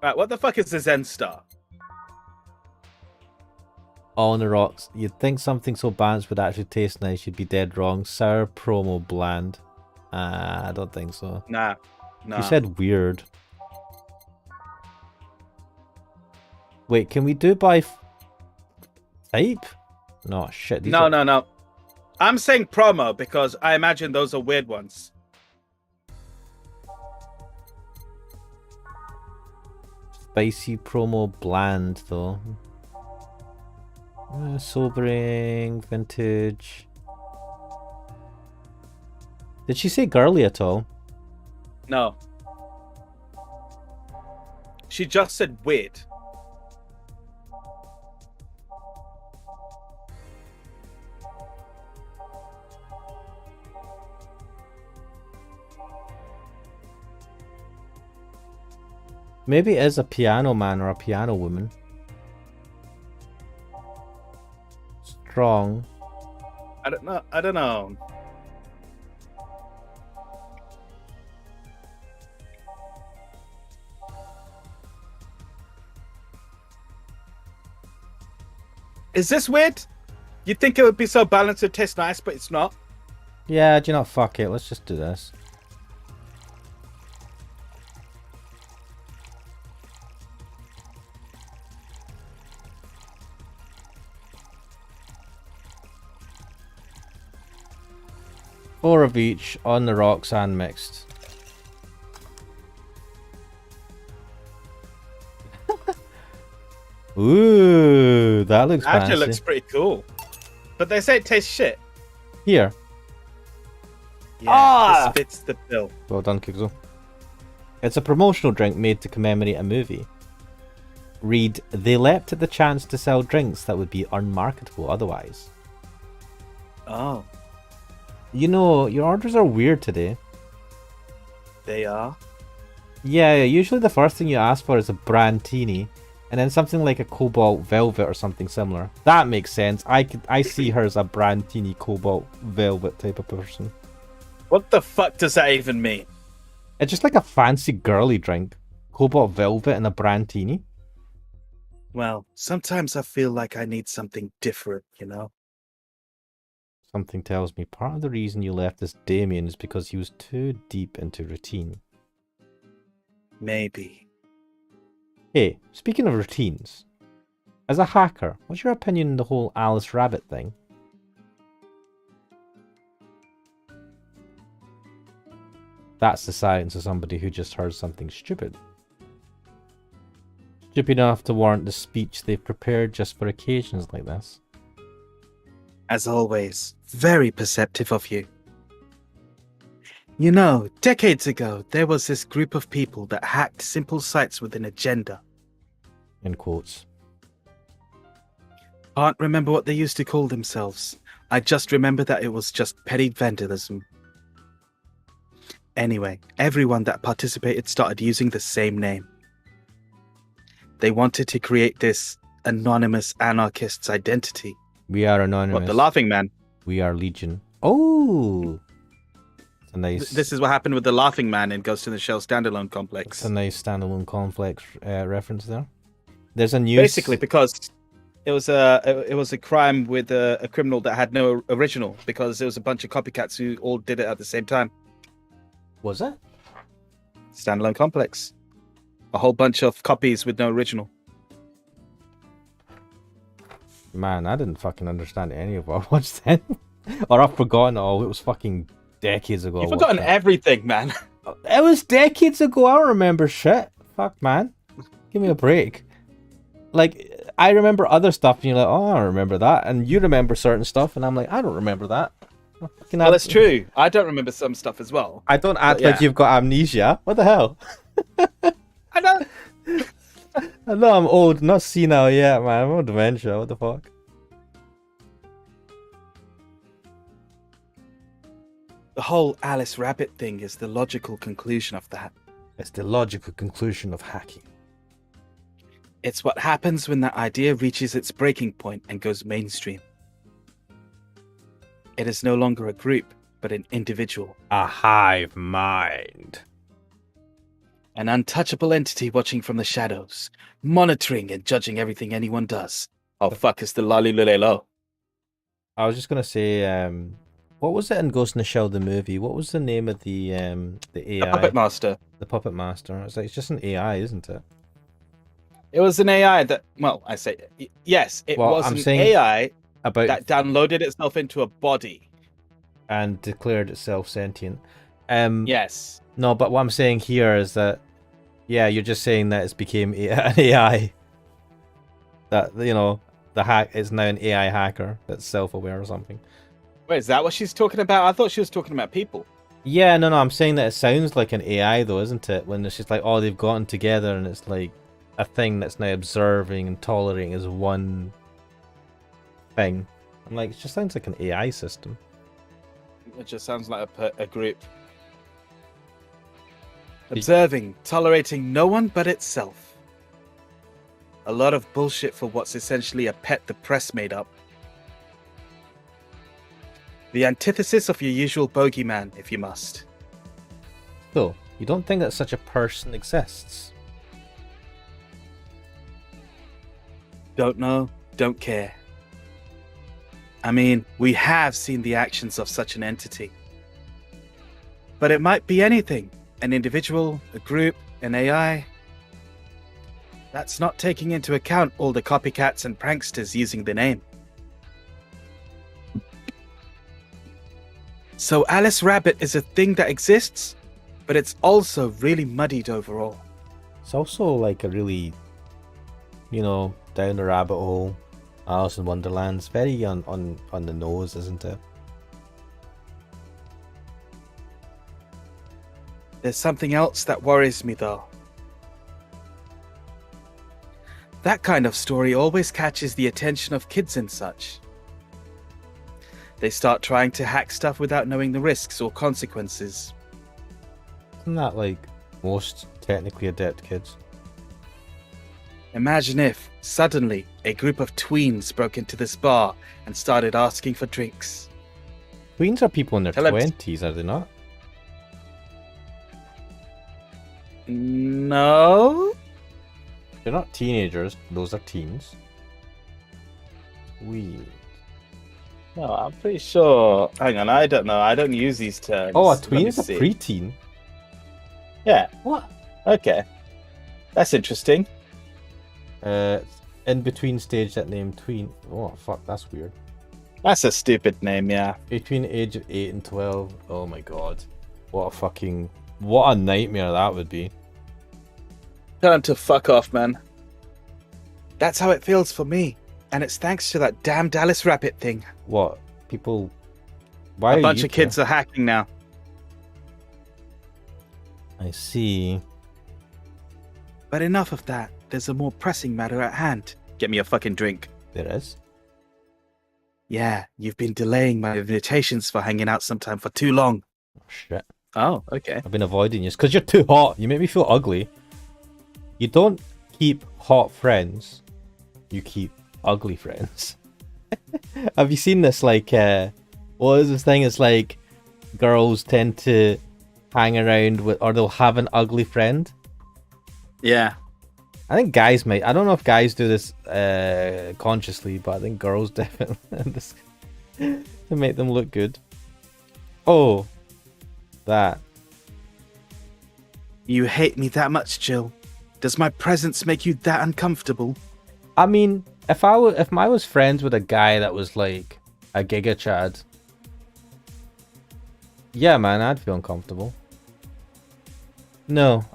Right, what the fuck is the Zen Star? All on the rocks. You'd think something so balanced would actually taste nice. You'd be dead wrong. Sour promo bland. I don't think so. Nah. You said weird. Wait, can we do by type? No, shit. No. I'm saying promo because I imagine those are weird ones. Spicy promo bland, though. Sobering, vintage. Did she say girly at all? No. She just said weird. Maybe it is a piano man or a piano woman. Strong. I don't know. Is this weird? You'd think it would be so balanced and taste nice, but it's not. Yeah, do you know, fuck it. Let's just do this. Four of each, on the rocks and mixed. Ooh, that looks fancy. Actually looks pretty cool. But they say it tastes shit. Here. Yeah, this fits the bill. Well done, Kigzo. It's a promotional drink made to commemorate a movie. Read, they leapt at the chance to sell drinks that would be unmarketable otherwise. Oh. You know, your orders are weird today. They are? Yeah, usually the first thing you ask for is a brandtini, and then something like a cobalt velvet or something similar. That makes sense. I see her as a brandtini cobalt velvet type of person. What the fuck does that even mean? It's just like a fancy girly drink. Cobalt velvet and a brandtini. Well, sometimes I feel like I need something different, you know? Something tells me part of the reason you left this Damien is because he was too deep into routine. Maybe. Hey, speaking of routines, as a hacker, what's your opinion on the whole Alice Rabbit thing? That's the silence of somebody who just heard something stupid. Stupid enough to warrant the speech they've prepared just for occasions like this. As always, very perceptive of you. You know, decades ago, there was this group of people that hacked simple sites with an agenda. In quotes. Can't remember what they used to call themselves. I just remember that it was just petty vandalism. Anyway, everyone that participated started using the same name. They wanted to create this anonymous anarchist's identity. We are anonymous. What, the Laughing Man? We are Legion. Oh! It's a nice... This is what happened with the Laughing Man in Ghost in the Shell standalone complex. It's a nice standalone complex reference there. There's a news... Basically, because it was a crime with a criminal that had no original, because there was a bunch of copycats who all did it at the same time. Was it? Standalone complex. A whole bunch of copies with no original. Man, I didn't fucking understand any of what I watched then. Or I've forgotten it all. It was fucking decades ago. You've forgotten everything, man. It was decades ago. I don't remember shit. Fuck, man. Give me a break. Like, I remember other stuff, and you're like, oh, I don't remember that. And you remember certain stuff, and I'm like, I don't remember that. Well, that's true. I don't remember some stuff as well. I don't act like you've got amnesia. What the hell? I don't... I know I'm old, not senile yet, man. I'm on dementia. What the fuck? The whole Alice Rabbit thing is the logical conclusion of that. It's the logical conclusion of hacking. It's what happens when that idea reaches its breaking point and goes mainstream. It is no longer a group, but an individual. A hive mind. An untouchable entity watching from the shadows, monitoring and judging everything anyone does. Oh, fuck, it's the Lalilulelo. I was just going to say, what was it in Ghost in the Shell, the movie? What was the name of the AI? The Puppet Master. The Puppet Master. It's like, it's just an AI, isn't it? It was an AI that, well, I say, yes, it was an AI that downloaded itself into a body. And declared itself sentient. Yes. No, but what I'm saying here is that, yeah, you're just saying that it's became an AI. That, you know, the hack is now an AI hacker that's self-aware or something. Wait, is that what she's talking about? I thought she was talking about people. Yeah, no, I'm saying that it sounds like an AI though, isn't it? When it's just like, oh, they've gotten together and it's like a thing that's now observing and tolerating as one thing. I'm like, it just sounds like an AI system. It just sounds like a group. Observing, tolerating no one but itself. A lot of bullshit for what's essentially a pet the press made up. The antithesis of your usual bogeyman, if you must. So, you don't think that such a person exists? Don't know, don't care. I mean, we have seen the actions of such an entity. But it might be anything. An individual, a group, an AI. That's not taking into account all the copycats and pranksters using the name. So Alice Rabbit is a thing that exists, but it's also really muddied overall. It's also like a really, you know, down the rabbit hole. Alice in Wonderland's very on the nose, isn't it? There's something else that worries me though. That kind of story always catches the attention of kids and such. They start trying to hack stuff without knowing the risks or consequences. Isn't that like most technically adept kids? Imagine if, suddenly, a group of tweens broke into this bar and started asking for drinks. Tweens are people in their 20s, are they not? No? They're not teenagers, those are teens. Weird. No, I'm pretty sure. Hang on, I don't know. I don't use these terms. Oh, a tween is a preteen? Yeah. What? Okay. That's interesting. In between stage that name tween. Oh, fuck, that's weird. That's a stupid name, yeah. Between the age of 8 and 12. Oh my god. What a nightmare that would be. Tell them to fuck off, man. That's how it feels for me. And it's thanks to that damned Alice Rabbit thing. What? People... Why a bunch of kids are hacking now. I see. But enough of that. There's a more pressing matter at hand. Get me a fucking drink. There is? Yeah, you've been delaying my invitations for hanging out sometime for too long. Oh, shit. Oh, okay. I've been avoiding you. It's because you're too hot. You make me feel ugly. You don't keep hot friends. You keep ugly friends. Have you seen this? Like, what is this thing? It's like girls tend to hang around with, or they'll have an ugly friend. Yeah. I think guys might. I don't know if guys do this consciously, but I think girls definitely this to make them look good. Oh, that. You hate me that much, Jill? Does my presence make you that uncomfortable? I mean, if I was friends with a guy that was like a Giga Chad, yeah, man, I'd feel uncomfortable. No,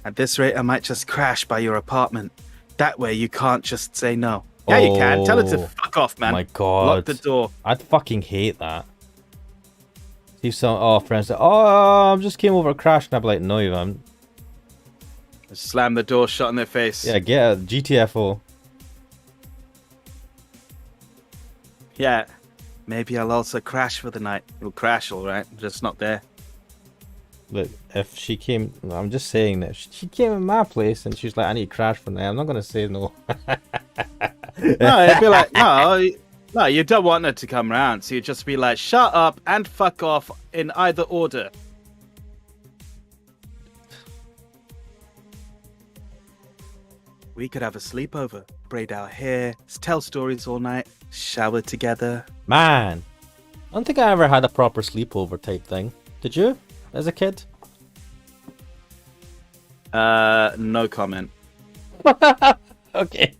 At this rate, I might just crash by your apartment. That way, you can't just say no. Yeah, you can. Tell it to fuck off, man. My God, Lock the door. I'd fucking hate that. See some friends say, "Oh, I just came over to crash," and I'd be like, "No, you haven't." Slam the door shut in their face. Yeah, get a GTFO. Yeah. Maybe I'll also crash for the night. You'll crash, all right. I'm just not there. Look, if she came, I'm just saying that if she came in my place and she's like, "I need to crash for the night," I'm not gonna say no. No, it'd be like, no, you don't want her to come round. So you'd just be like, shut up and fuck off in either order. We could have a sleepover, braid our hair, tell stories all night, shower together. Man, I don't think I ever had a proper sleepover type thing. Did you, as a kid? No comment. Okay.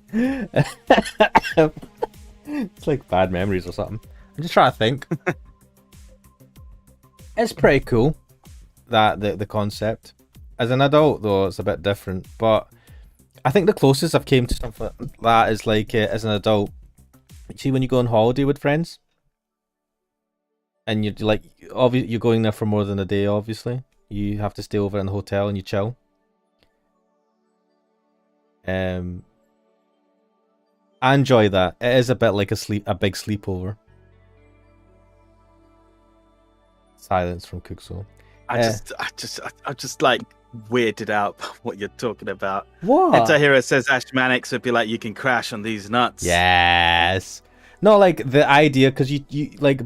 It's like bad memories or something. I'm just trying to think. It's pretty cool, that the concept. As an adult, though, it's a bit different. But I think the closest I've came to something like that is like as an adult. See, when you go on holiday with friends, and you're like, obviously you're going there for more than a day. Obviously, you have to stay over in the hotel and you chill. I enjoy that. It is a bit like a big sleepover. Silence from Cooksoul. I'm just like weirded out by what you're talking about. What? Until here it says Ash Mannix would be like, you can crash on these nuts. Yes. No, like the idea, because you like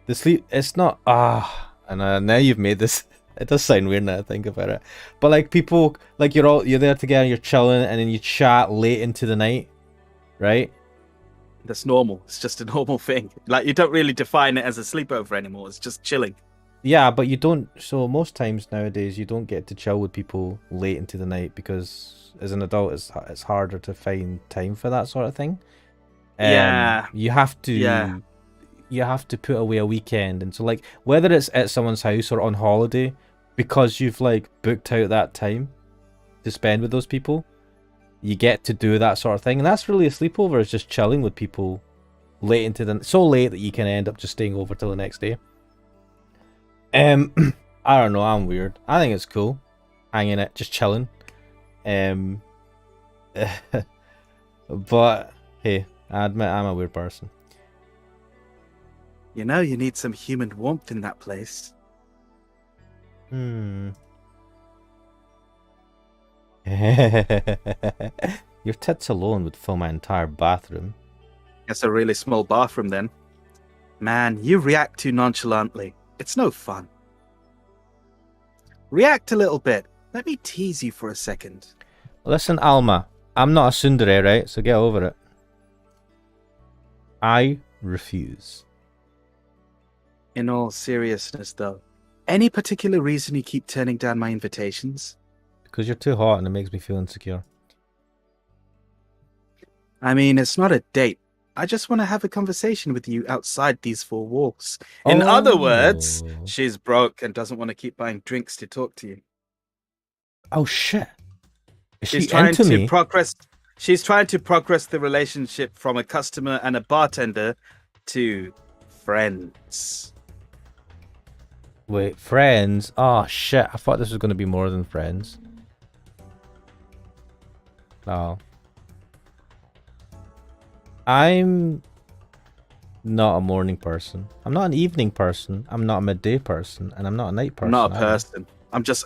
the sleep. It's not and now you've made this. It does sound weird now I think about it, but like people, like you're there together, you're chilling, and then you chat late into the night, right? That's normal. It's just a normal thing. Like, you don't really define it as a sleepover anymore. It's just chilling. Yeah, but you don't. So most times nowadays, you don't get to chill with people late into the night because as an adult, it's harder to find time for that sort of thing. Yeah. You have to. Yeah. You have to put away a weekend, and so like whether it's at someone's house or on holiday, because you've like booked out that time to spend with those people, you get to do that sort of thing, and that's really a sleepover. Is just chilling with people late into so late that you can end up just staying over till the next day. I don't know. I'm weird. I think it's cool, hanging out, just chilling. But hey, I admit I'm a weird person. You know, you need some human warmth in that place. Your tits alone would fill my entire bathroom. That's a really small bathroom then. Man, you react too nonchalantly. It's no fun. React a little bit. Let me tease you for a second. Listen, Alma, I'm not a tsundere, right? So get over it. I refuse. In all seriousness, though, any particular reason you keep turning down my invitations? Because you're too hot and it makes me feel insecure. I mean, it's not a date. I just want to have a conversation with you outside these four walls. In other words, she's broke and doesn't want to keep buying drinks to talk to you. Oh shit! She's trying to progress. She's trying to progress the relationship from a customer and a bartender to friends. Wait, friends? Oh shit! I thought this was going to be more than friends. Oh. I'm not a morning person. I'm not an evening person. I'm not a midday person, and I'm not a night person. I'm not a either. person.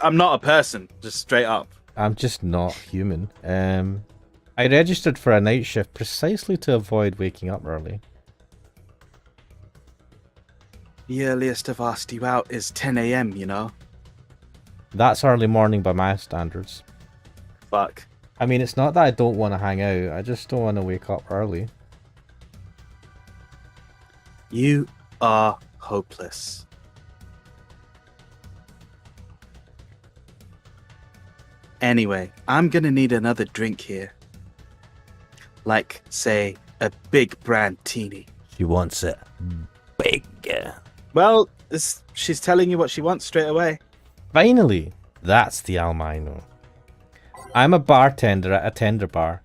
I'm not a person. Just straight up. I'm just not human. I registered for a night shift precisely to avoid waking up early. The earliest I've asked you out is 10 a.m., you know? That's early morning by my standards. Fuck. I mean, it's not that I don't want to hang out. I just don't want to wake up early. You are hopeless. Anyway, I'm gonna need another drink here. Like, say, a big brandtini. She wants it big. Well, she's telling you what she wants straight away. Finally, that's the Almino. I'm a bartender at a tender bar.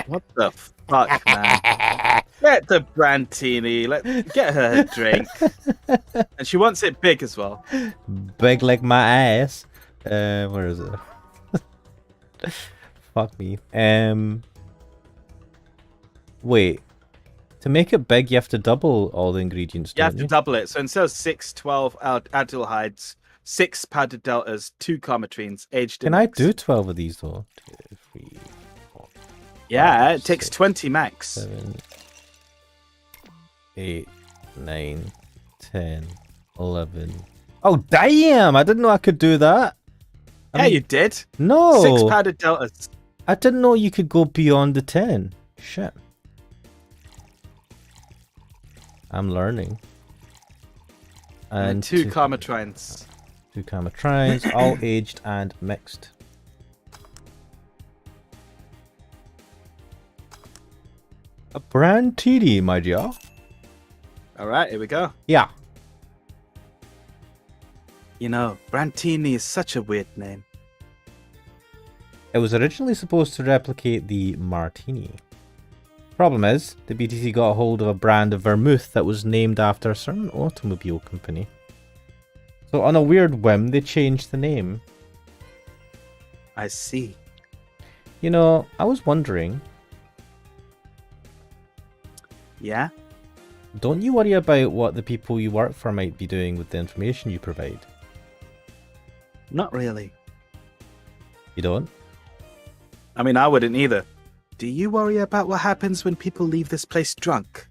What the fuck, man? Get the brandtini. Get her a drink. And she wants it big as well. Big like my ass. Where is it? Fuck me. Wait. To make it big, you have to double all the ingredients, You don't have to double it. So instead of 6, 12 aldehydes, 6 powdered deltas, 2 carmetrines, aged in Can I mix. do 12 of these, though? 2, 3, 4, Yeah, 5, it takes 6, 20 max. 7, 8, 9, 10, 11. Oh, damn! I didn't know I could do that. Yeah, you did. No! 6 powdered deltas. I didn't know you could go beyond the 10. Shit. I'm learning. And 2 carmetrines. 2 carmetrines, all aged and mixed. A brandtini, my dear. Alright, here we go. Yeah. You know, brandtini is such a weird name. It was originally supposed to replicate the martini. Problem is, the BTC got a hold of a brand of vermouth that was named after a certain automobile company. So on a weird whim, they changed the name. I see. You know, I was wondering, Yeah? don't you worry about what the people you work for might be doing with the information you provide? Not really. You don't? I mean, I wouldn't either. Do you worry about what happens when people leave this place drunk?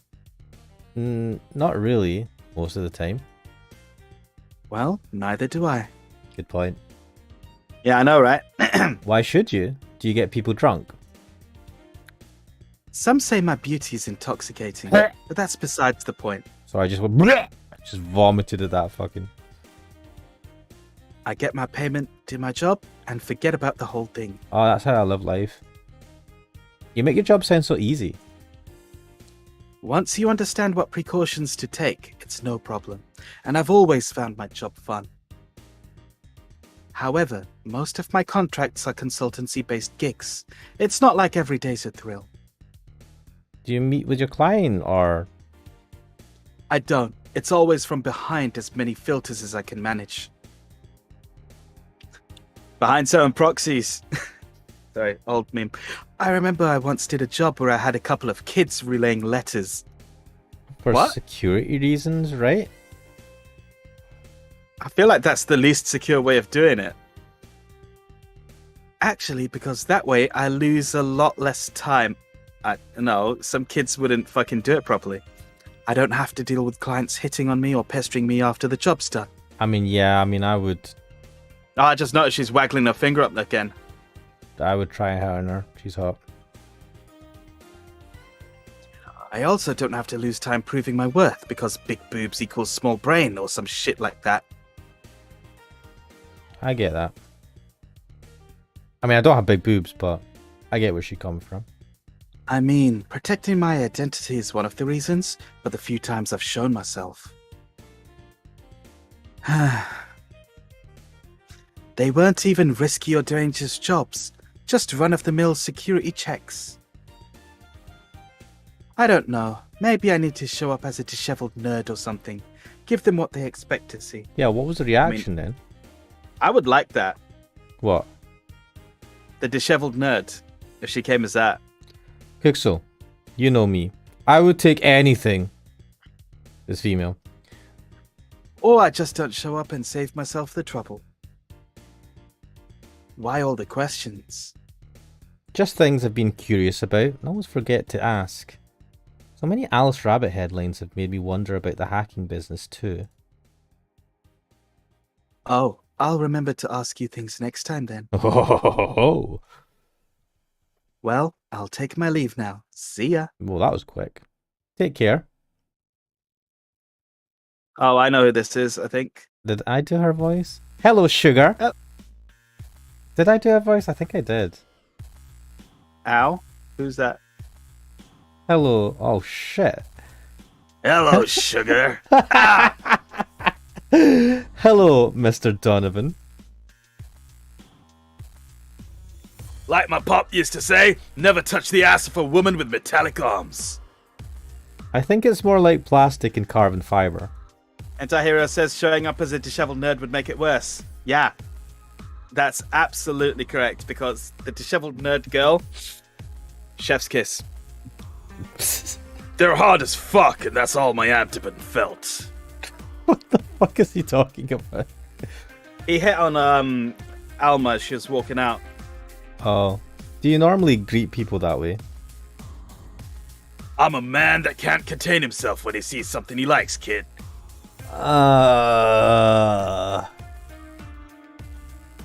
Not really, most of the time. Well, neither do I. Good point. Yeah, I know, right? Why should you? Do you get people drunk? Some say my beauty is intoxicating, but that's besides the point. So I just went, bleh! Just vomited at that fucking... I get my payment, do my job, and forget about the whole thing. Oh, that's how I live life. You make your job sound so easy. Once you understand what precautions to take, it's no problem. And I've always found my job fun. However, most of my contracts are consultancy-based gigs. It's not like every day's a thrill. Do you meet with your client or... I don't. It's always from behind as many filters as I can manage. Behind certain proxies. Sorry, old meme. I remember I once did a job where I had a couple of kids relaying letters. For What? security reasons, right? I feel like that's the least secure way of doing it. Actually, because that way I lose a lot less time. No, some kids wouldn't fucking do it properly. I don't have to deal with clients hitting on me or pestering me after the job's done. I mean, yeah, I would... Oh, I just noticed she's waggling her finger up again. I would try and hit on her. She's hot. I also don't have to lose time proving my worth because big boobs equals small brain or some shit like that. I get that. I mean, I don't have big boobs, but I get where she's coming from. I mean, protecting my identity is one of the reasons, but the few times I've shown myself. They weren't even risky or dangerous jobs, just run-of-the-mill security checks. I don't know, maybe I need to show up as a disheveled nerd or something. Give them what they expect to see. Yeah, what was the reaction then? I would like that. What? The disheveled nerd, if she came as that. Kuxel, You know me. I would take anything. This female. Or I just don't show up and save myself the trouble. Why all the questions? Just things I've been curious about and always forget to ask. So many Alice Rabbit headlines have made me wonder about the hacking business too. Oh, I'll remember to ask you things next time then. Oh. Well, I'll take my leave now. See ya. Well, that was quick. Take care. Oh, I know who this is, I think. Did I do her voice? Hello, Sugar. Did I do her voice? I think I did. Ow? Who's that? Hello. Oh, shit. Hello, Sugar. Hello, Mr. Donovan. Like my pop used to say, never touch the ass of a woman with metallic arms. I think it's more like plastic and carbon fiber. Antihero says showing up as a disheveled nerd would make it worse. Yeah, that's absolutely correct, because the disheveled nerd girl, chef's kiss. They're hard as fuck, and that's all my abdomen felt. What the fuck is he talking about? He hit on Alma as she was walking out. Oh. Do you normally greet people that way? I'm a man that can't contain himself when he sees something he likes, kid.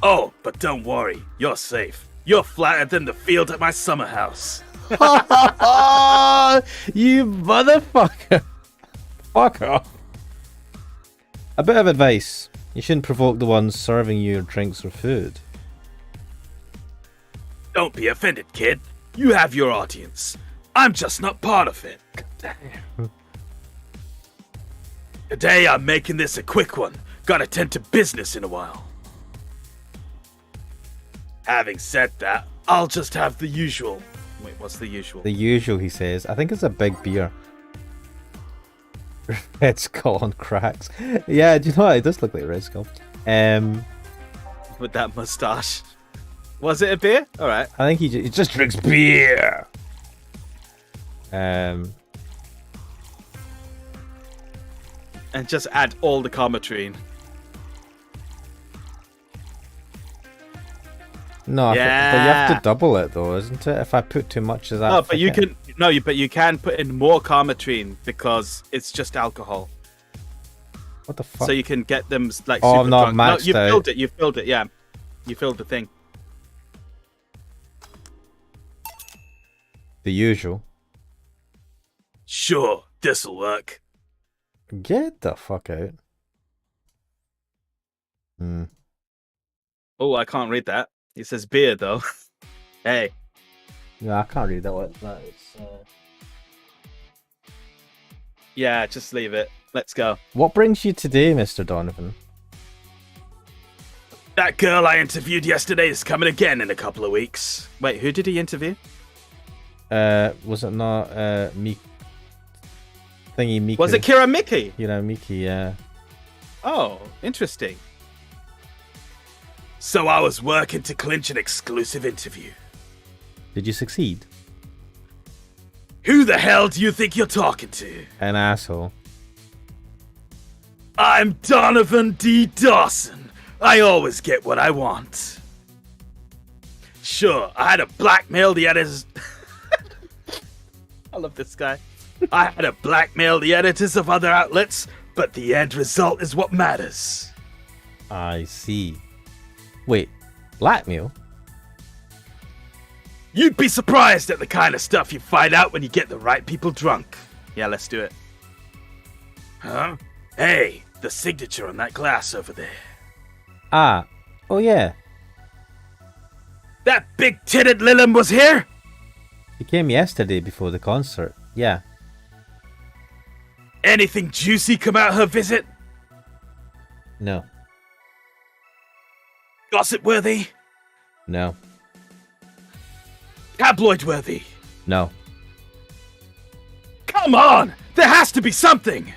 Oh, but don't worry, you're safe. You're flatter than the field at my summer house. you motherfucker. Fuck off. A bit of advice. You shouldn't provoke the ones serving you your drinks or food. Don't be offended, kid. You have your audience. I'm just not part of it. Today I'm making this a quick one. Gotta tend to business in a while. Having said that, I'll just have the usual. Wait, what's the usual? The usual, he says. I think it's a big beer. Red Skull on cracks. Yeah, do you know what? It does look like Red Skull. With that mustache. Was it a beer? Alright. I think he just drinks beer. And just add all the commentary. No, but you have to double it though, isn't it? If I put too much of that. No, but you can. No, but you can put in more Carmetrine because it's just alcohol. What the fuck? So you can get them like. Oh, super I'm not drunk. maxed No, you out. filled it. You filled it. Yeah, you filled the thing. The usual. Sure, this'll work. Get the fuck out. Oh, I can't read that. It says beer though. Hey. No, I can't read that one. That is, Yeah, just leave it. Let's go. What brings you today, Mr. Donovan? That girl I interviewed yesterday is coming again in a couple of weeks. Wait, who did he interview? Was it not Miki? Was it Kira Miki? Miki, yeah. Oh, interesting. So I was working to clinch an exclusive interview. Did you succeed? Who the hell do you think you're talking to? An asshole. I'm Donovan D. Dawson. I always get what I want. Sure, I had to blackmail the editors. I love this guy. I had to blackmail the editors of other outlets, but the end result is what matters. I see. Wait, blackmail? You'd be surprised at the kind of stuff you find out when you get the right people drunk. Yeah, let's do it. Huh? Hey, the signature on that glass over there. Ah, oh yeah. That big-titted Lillim was here? He came yesterday before the concert. Yeah. Anything juicy come out her visit? No. Gossip-worthy? No. Tabloid-worthy? No. Come on! There has to be something!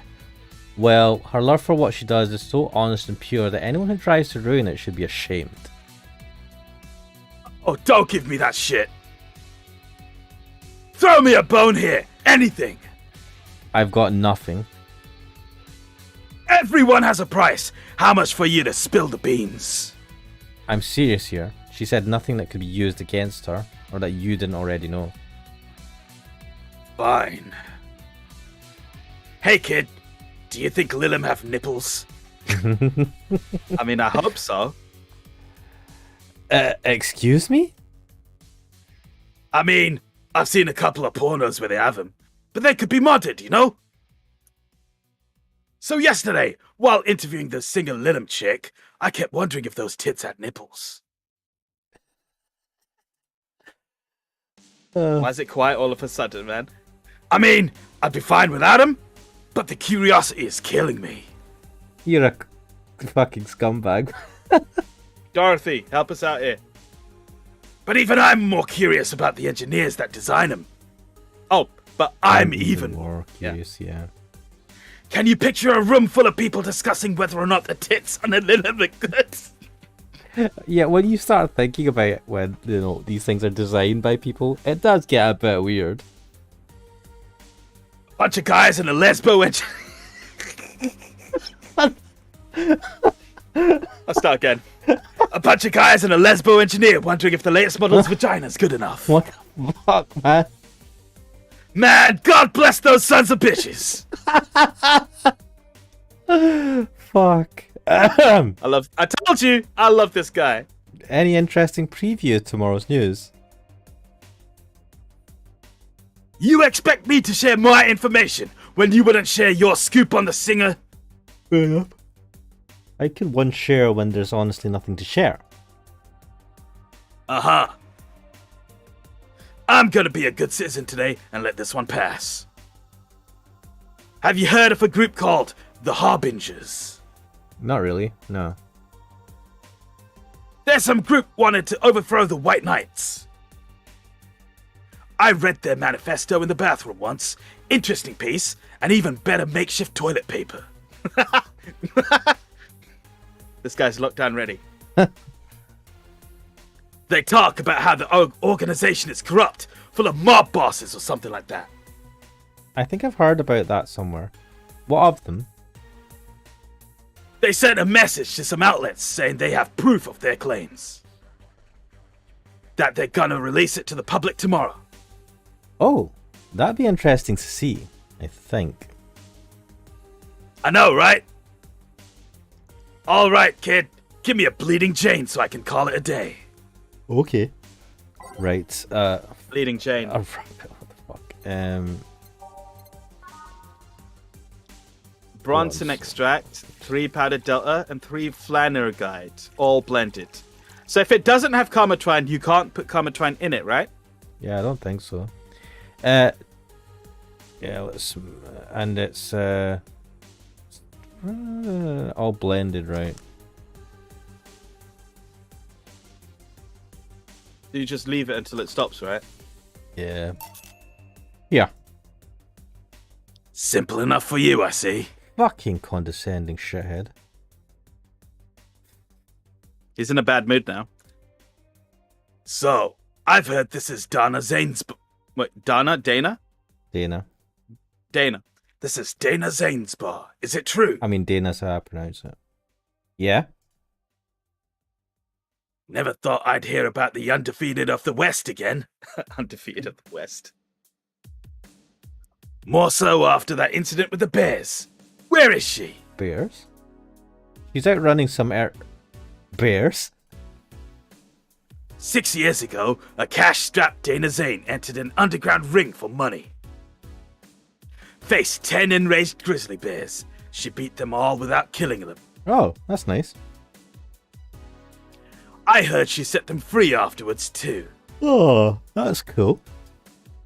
Well, her love for what she does is so honest and pure that anyone who tries to ruin it should be ashamed. Oh, don't give me that shit! Throw me a bone here. Anything. I've got nothing. Everyone has a price. How much for you to spill the beans? I'm serious here. She said nothing that could be used against her, or that you didn't already know. Fine. Hey, kid. Do you think Lilim have nipples? I mean, I hope so. Excuse me? I mean, I've seen a couple of pornos where they have them, but they could be modded, you know? So yesterday, while interviewing the singer Lilim chick, I kept wondering if those tits had nipples. Why is it quiet all of a sudden, man? I mean, I'd be fine without them, but the curiosity is killing me. You're a fucking scumbag. Dorothy, help us out here. But even I'm more curious about the engineers that design them. Oh, but I'm even more curious, yeah. Can you picture a room full of people discussing whether or not the tits on a Lilim look good? Yeah, when you start thinking about when, you know, these things are designed by people, it does get a bit weird. Bunch of guys in a lesbo I'll start again. A bunch of guys and a lesbo engineer wondering if the latest model's vagina's good enough. What the fuck, man? Man, God bless those sons of bitches. Fuck. I told you, I love this guy. Any interesting preview of tomorrow's news? You expect me to share my information when you wouldn't share your scoop on the singer? Fair enough. I could one share when there's honestly nothing to share. Uh-huh. I'm gonna be a good citizen today and let this one pass. Have you heard of a group called the Harbingers? Not really, no. There's some group wanted to overthrow the White Knights. I read their manifesto in the bathroom once. Interesting piece, and even better makeshift toilet paper. This guy's lockdown ready. They talk about how the organization is corrupt, full of mob bosses or something like that. I think I've heard about that somewhere. What of them? They sent a message to some outlets saying they have proof of their claims. That they're gonna release it to the public tomorrow. Oh, that'd be interesting to see, I think. I know, right? Alright, kid. Give me a bleeding chain so I can call it a day. Okay. Right, Bleeding Jane. what the fuck? Bronson extract, 3 powdered delta, and 3 flanner guide, all blended. So if it doesn't have Comatrine, you can't put Comatrine in it, right? Yeah, I don't think so. Yeah, let's, and it's all blended, right? You just leave it until it stops, right? Yeah. Yeah. Simple enough for you, I see. Fucking condescending shithead. He's in a bad mood now. So, I've heard this is Dana Zane's... Wait, Dana? Dana? Dana. Dana. This is Dana Zane's bar. Is it true? I mean, Dana's how I pronounce it. Yeah? Never thought I'd hear about the undefeated of the West again. Undefeated of the West. More so after that incident with the Bears. Where is she? Bears? She's out running some bears? 6 years ago, a cash-strapped Dana Zane entered an underground ring for money. Faced 10 enraged grizzly bears. She beat them all without killing them. Oh, that's nice. I heard she set them free afterwards, too. Oh, that's cool.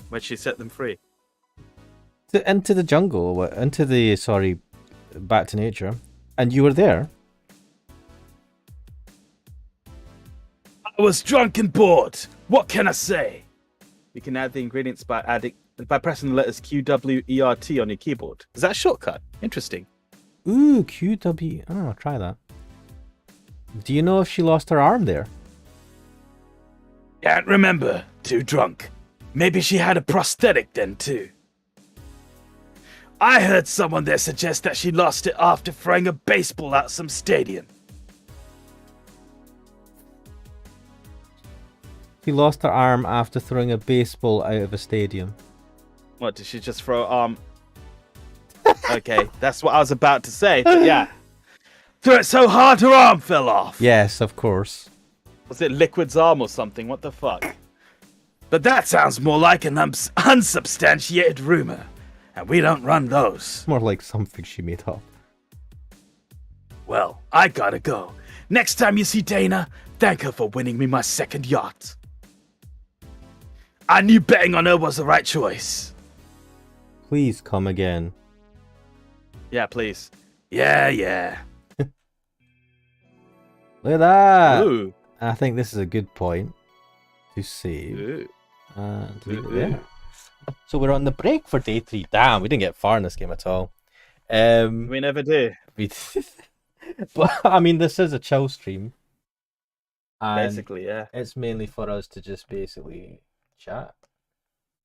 Where'd she set them free? Into the jungle, back to nature. And you were there? I was drunk and bored. What can I say? You can add the ingredients by pressing the letters QWERT on your keyboard. Is that a shortcut? Interesting. Ooh, QW. Oh, I'll try that. Do you know if she lost her arm there? Can't remember. Too drunk. Maybe she had a prosthetic then, too. I heard someone there suggest that she lost it after throwing a baseball at some stadium. She lost her arm after throwing a baseball out of a stadium. What, did she just throw Okay, that's what I was about to say, but yeah. Threw it so hard her arm fell off. Yes, of course. Was it Liquid's arm or something? What the fuck? But that sounds more like an unsubstantiated rumor. And we don't run those. More like something she made up. Well, I gotta go. Next time you see Dana, thank her for winning me my second yacht. I knew betting on her was the right choice. Please come again. Yeah, please. Yeah. Look at that! Ooh. I think this is a good point to save. Ooh. And leave it there. So we're on the break for day 3. Damn, we didn't get far in this game at all. We never do. But I mean, this is a chill stream. And Basically, yeah. it's mainly for us to just basically chat.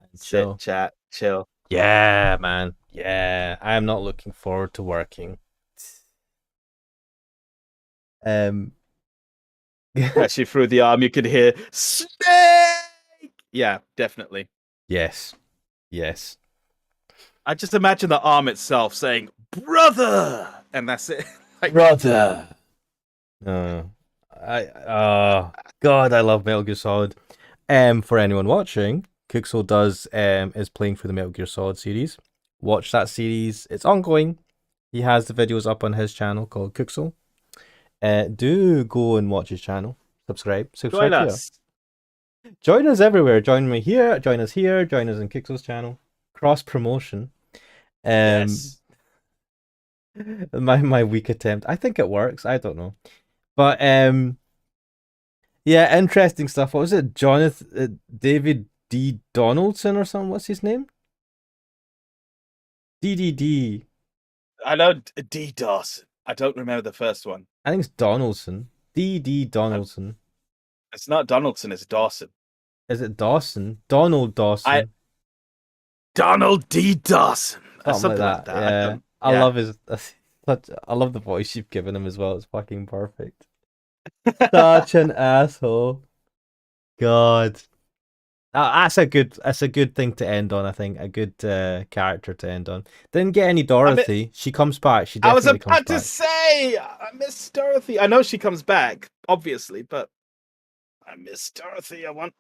And Sit, chat, chill. Yeah, man. Yeah, I am not looking forward to working. Actually, through the arm, you could hear snake. Yeah, definitely. Yes. I just imagine the arm itself saying "brother," and that's it. Like, Brother. God, I love Metal Gear Solid. For anyone watching, Kuxel is playing through the Metal Gear Solid series. Watch that series; it's ongoing. He has the videos up on his channel called Kuxel. Do go and watch his channel. Subscribe join here. us. Join us everywhere. Join me here. Join us here. Join us in Kuxel's channel. Cross promotion. Yes. My weak attempt. I think it works. I don't know, but yeah, interesting stuff. What was it? David D. Donaldson or something? What's his name? DDD. I know D. Dawson. I don't remember the first one. I think it's Donaldson. D.D. Donaldson. It's not Donaldson, it's Dawson. Is it Dawson? Donald Dawson. Donald D. Dawson. Something like that. Yeah. I yeah. love his. I love the voice you've given him as well. It's fucking perfect. Such an asshole. God. That's a good thing to end on. I think a good character to end on. Didn't get any Dorothy. She comes back. She I was definitely comes about to back. say, I miss Dorothy. I know she comes back, obviously, but I miss Dorothy. I want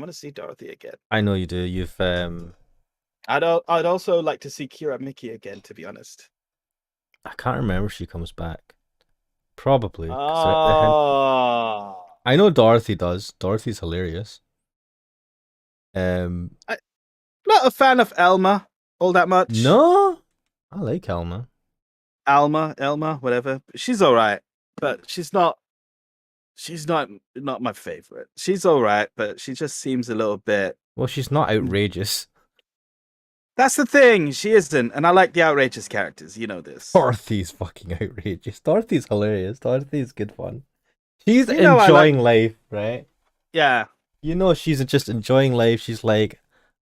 to see Dorothy again. I know you do. You've I'd also like to see Kira Miki again, to be honest. I can't remember if she comes back. Probably. 'cause Oh. I know Dorothy does. Dorothy's hilarious. Not a fan of Elma all that much. No, I like Elma. Elma, whatever. She's all right, but she's not my favorite. She's all right, but she just seems a little bit. Well, she's not outrageous. That's the thing. She isn't, and I like the outrageous characters. You know this. Dorothy's fucking outrageous. Dorothy's hilarious. Dorothy's good fun. She's enjoying life, right? Yeah. You know, she's just enjoying life. She's like,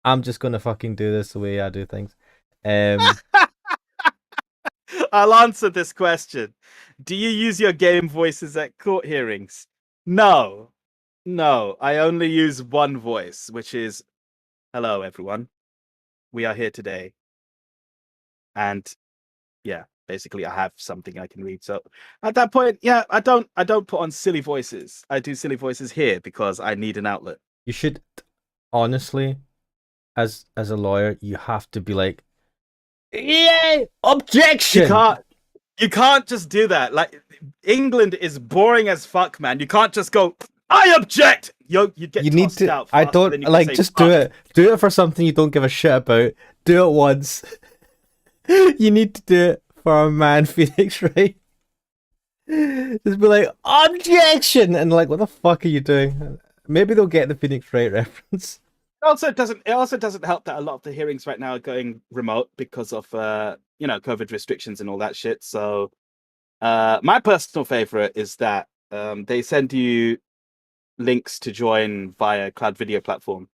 I'm just gonna fucking do this the way I do things. I'll answer this question. Do you use your game voices at court hearings? No. I only use one voice, which is, "Hello, everyone. We are here today." And yeah, basically I have something I can read. So at that point, yeah, I don't put on silly voices. I do silly voices here because I need an outlet. You should, honestly, as a lawyer, you have to be like, yay, objection. You can't just do that. Like, England is boring as fuck, man. You can't just go, "I object." You need to. Out I don't like. Just do it. Do it for something you don't give a shit about. Do it once. You need to do it for a man, Phoenix, right? Just be like, objection, and like, what the fuck are you doing? Maybe they'll get the Phoenix Wright reference. It also doesn't help that a lot of the hearings right now are going remote because of COVID restrictions and all that shit. So my personal favorite is that they send you links to join via cloud video platform.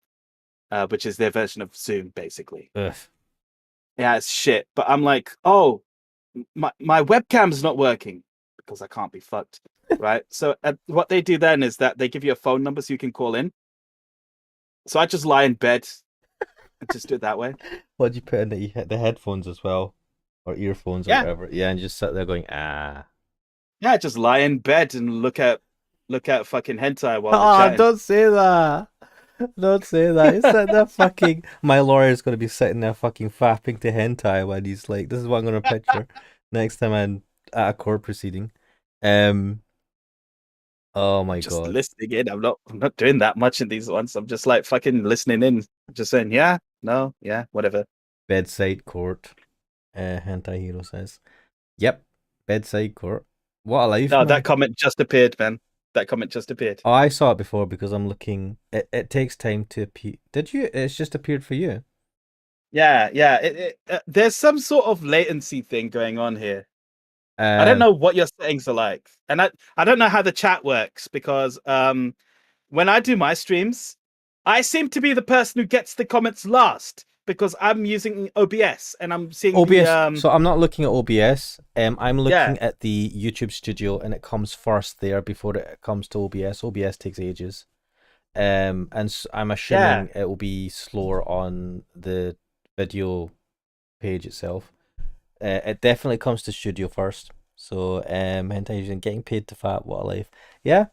which is their version of Zoom, basically. Ugh. Yeah, it's shit. But I'm like, oh, my webcam's not working because I can't be fucked, right? So what they do then is that they give you a phone number so you can call in. So I just lie in bed and just do it that way. What do you put in the headphones as well, or earphones or Yeah. whatever? Yeah, and just sit there going ah. Yeah, just lie in bed and look at fucking hentai while they're Ah, chatting. don't say that. Don't say that. He's sitting there fucking. My lawyer's gonna be sitting there fucking fapping to hentai when he's like, "This is what I'm gonna picture next time I'm at a court proceeding." Oh my Just god. listening in. I'm not doing that much in these ones. I'm just like fucking listening in, just saying, yeah, no, yeah, whatever. Bedside court. Hentai Hero says. Yep. Bedside court. What a life, No, man. that comment just appeared, man. That comment just appeared. Oh, I saw it before because I'm looking. It takes time to appear. Did you? It's just appeared for you. Yeah, yeah. There's some sort of latency thing going on here. I don't Um, know what your settings are like, and I don't know how the chat works because when I do my streams, I seem to be the person who gets the comments last because I'm using OBS and I'm seeing OBS. So I'm not looking at OBS. I'm looking Yeah. at the YouTube Studio, and it comes first there before it comes to OBS. OBS takes ages. And I'm assuming it will be slower on the video page itself. It definitely comes to Studio first. So Hentai Fusion getting paid to fat. What a life. Yeah.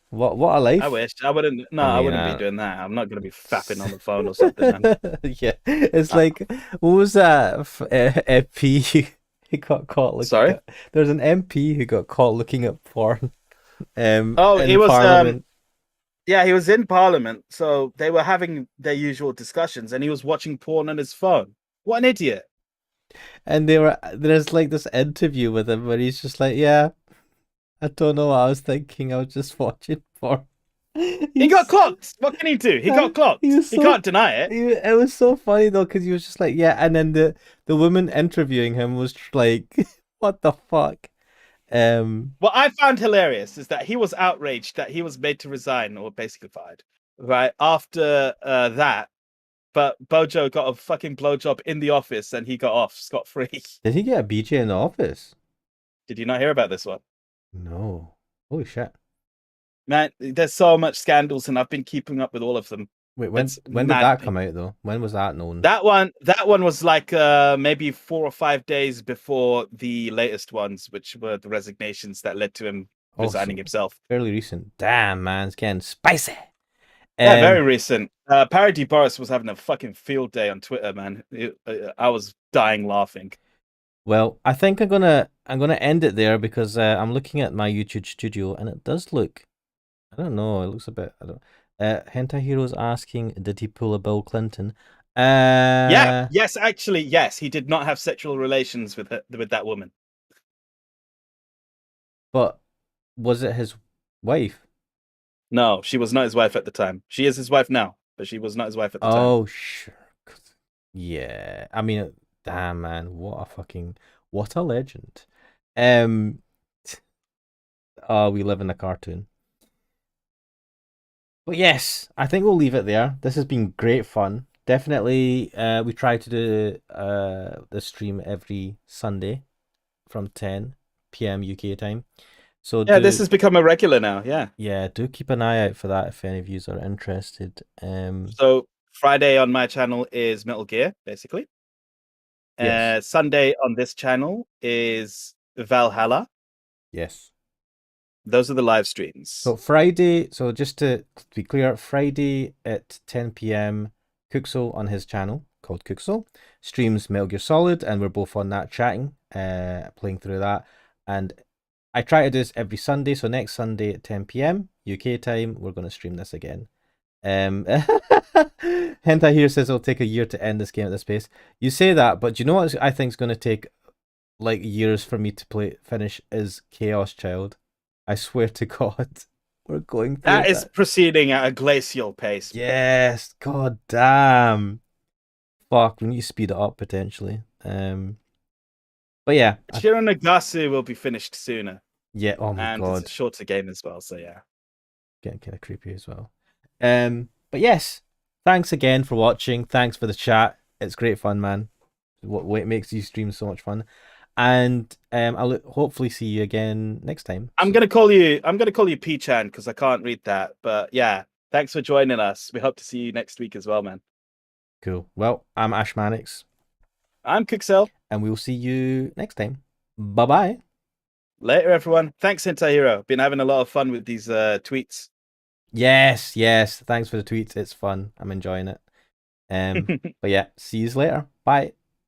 What a life. I wish I wouldn't. No, I I mean, wouldn't be doing that. I'm not going to be fapping on the phone or something, man. Yeah, it's like, what was that MP who got caught looking Sorry? at? There's an MP who got caught looking at porn. Oh, In he was Parliament. yeah, he was in Parliament, so they were having their usual discussions, and he was watching porn on his phone. What an idiot! And there's like this interview with him where he's just like, yeah, I don't know what I was thinking. I was just watching porn. He got clocked. What can he do? He got clocked. He can't deny it. It was so funny though, because he was just like, yeah, and then the woman interviewing him was like, what the fuck? What I found hilarious is that he was outraged that he was made to resign or basically fired, right after that. But Bojo got a fucking blowjob in the office and he got off scot-free. Did he get a BJ in the office? Did you not hear about this one? No. Holy shit. Man, there's so much scandals and I've been keeping up with all of them. Wait, when It's did that maddening. come out though? When was that known? That one was like maybe 4 or 5 days before the latest ones, which were the resignations that led to him resigning himself. Fairly recent. Damn, man, it's getting spicy. Yeah, very recent. Parody Boris was having a fucking field day on Twitter, man. I was dying laughing. Well, I think I'm gonna end it there because I'm looking at my YouTube Studio and it does look. I don't know. It looks a bit. I don't. Hentai Hero's asking, did he pull a Bill Clinton? Yeah. Yes, actually, yes. He did not have sexual relations with that woman. But was it his wife? No, she was not his wife at the time. She is his wife now, but she was not his wife at the time. Oh, sure. Yeah. I mean, damn, man. What a legend. Oh, we live in a cartoon. But yes, I think we'll leave it there. This has been great fun. Definitely, we try to do the stream every Sunday from 10 p.m. UK time. So yeah, this has become a regular now. Yeah, do keep an eye out for that if any of you are interested. So Friday on my channel is Metal Gear, basically. Yes. Sunday on this channel is Valhalla. Yes. Those are the live streams. So Friday, so just to be clear, Friday at 10 p.m, Kuxel on his channel called Kuxel streams Metal Gear Solid, and we're both on that chatting, playing through that. And I try to do this every Sunday, so next Sunday at 10 p.m. UK time, we're going to stream this again. Hentai here says it'll take a year to end this game at this pace. You say that, but do you know what I think is going to take like years for me to finish is Chaos Child. I swear to God, we're going through that is proceeding at a glacial pace. Yes, god damn. Fuck, we need to speed it up potentially. But yeah, Shiro Nagasu will be finished sooner. Yeah, oh my god. It's a shorter game as well, so yeah. Getting kind of creepy as well. But yes, thanks again for watching. Thanks for the chat. It's great fun, man. What makes these streams so much fun. And I'll hopefully see you again next time. I'm gonna call you P-Chan because I can't read that. But yeah, thanks for joining us. We hope to see you next week as well, man. Cool. Well, I'm Ash Mannix. I'm Cookcell. And we'll see you next time. Bye-bye. Later, everyone. Thanks, Hero. Been having a lot of fun with these tweets. Yes. Thanks for the tweets. It's fun. I'm enjoying it. But yeah, see you later. Bye.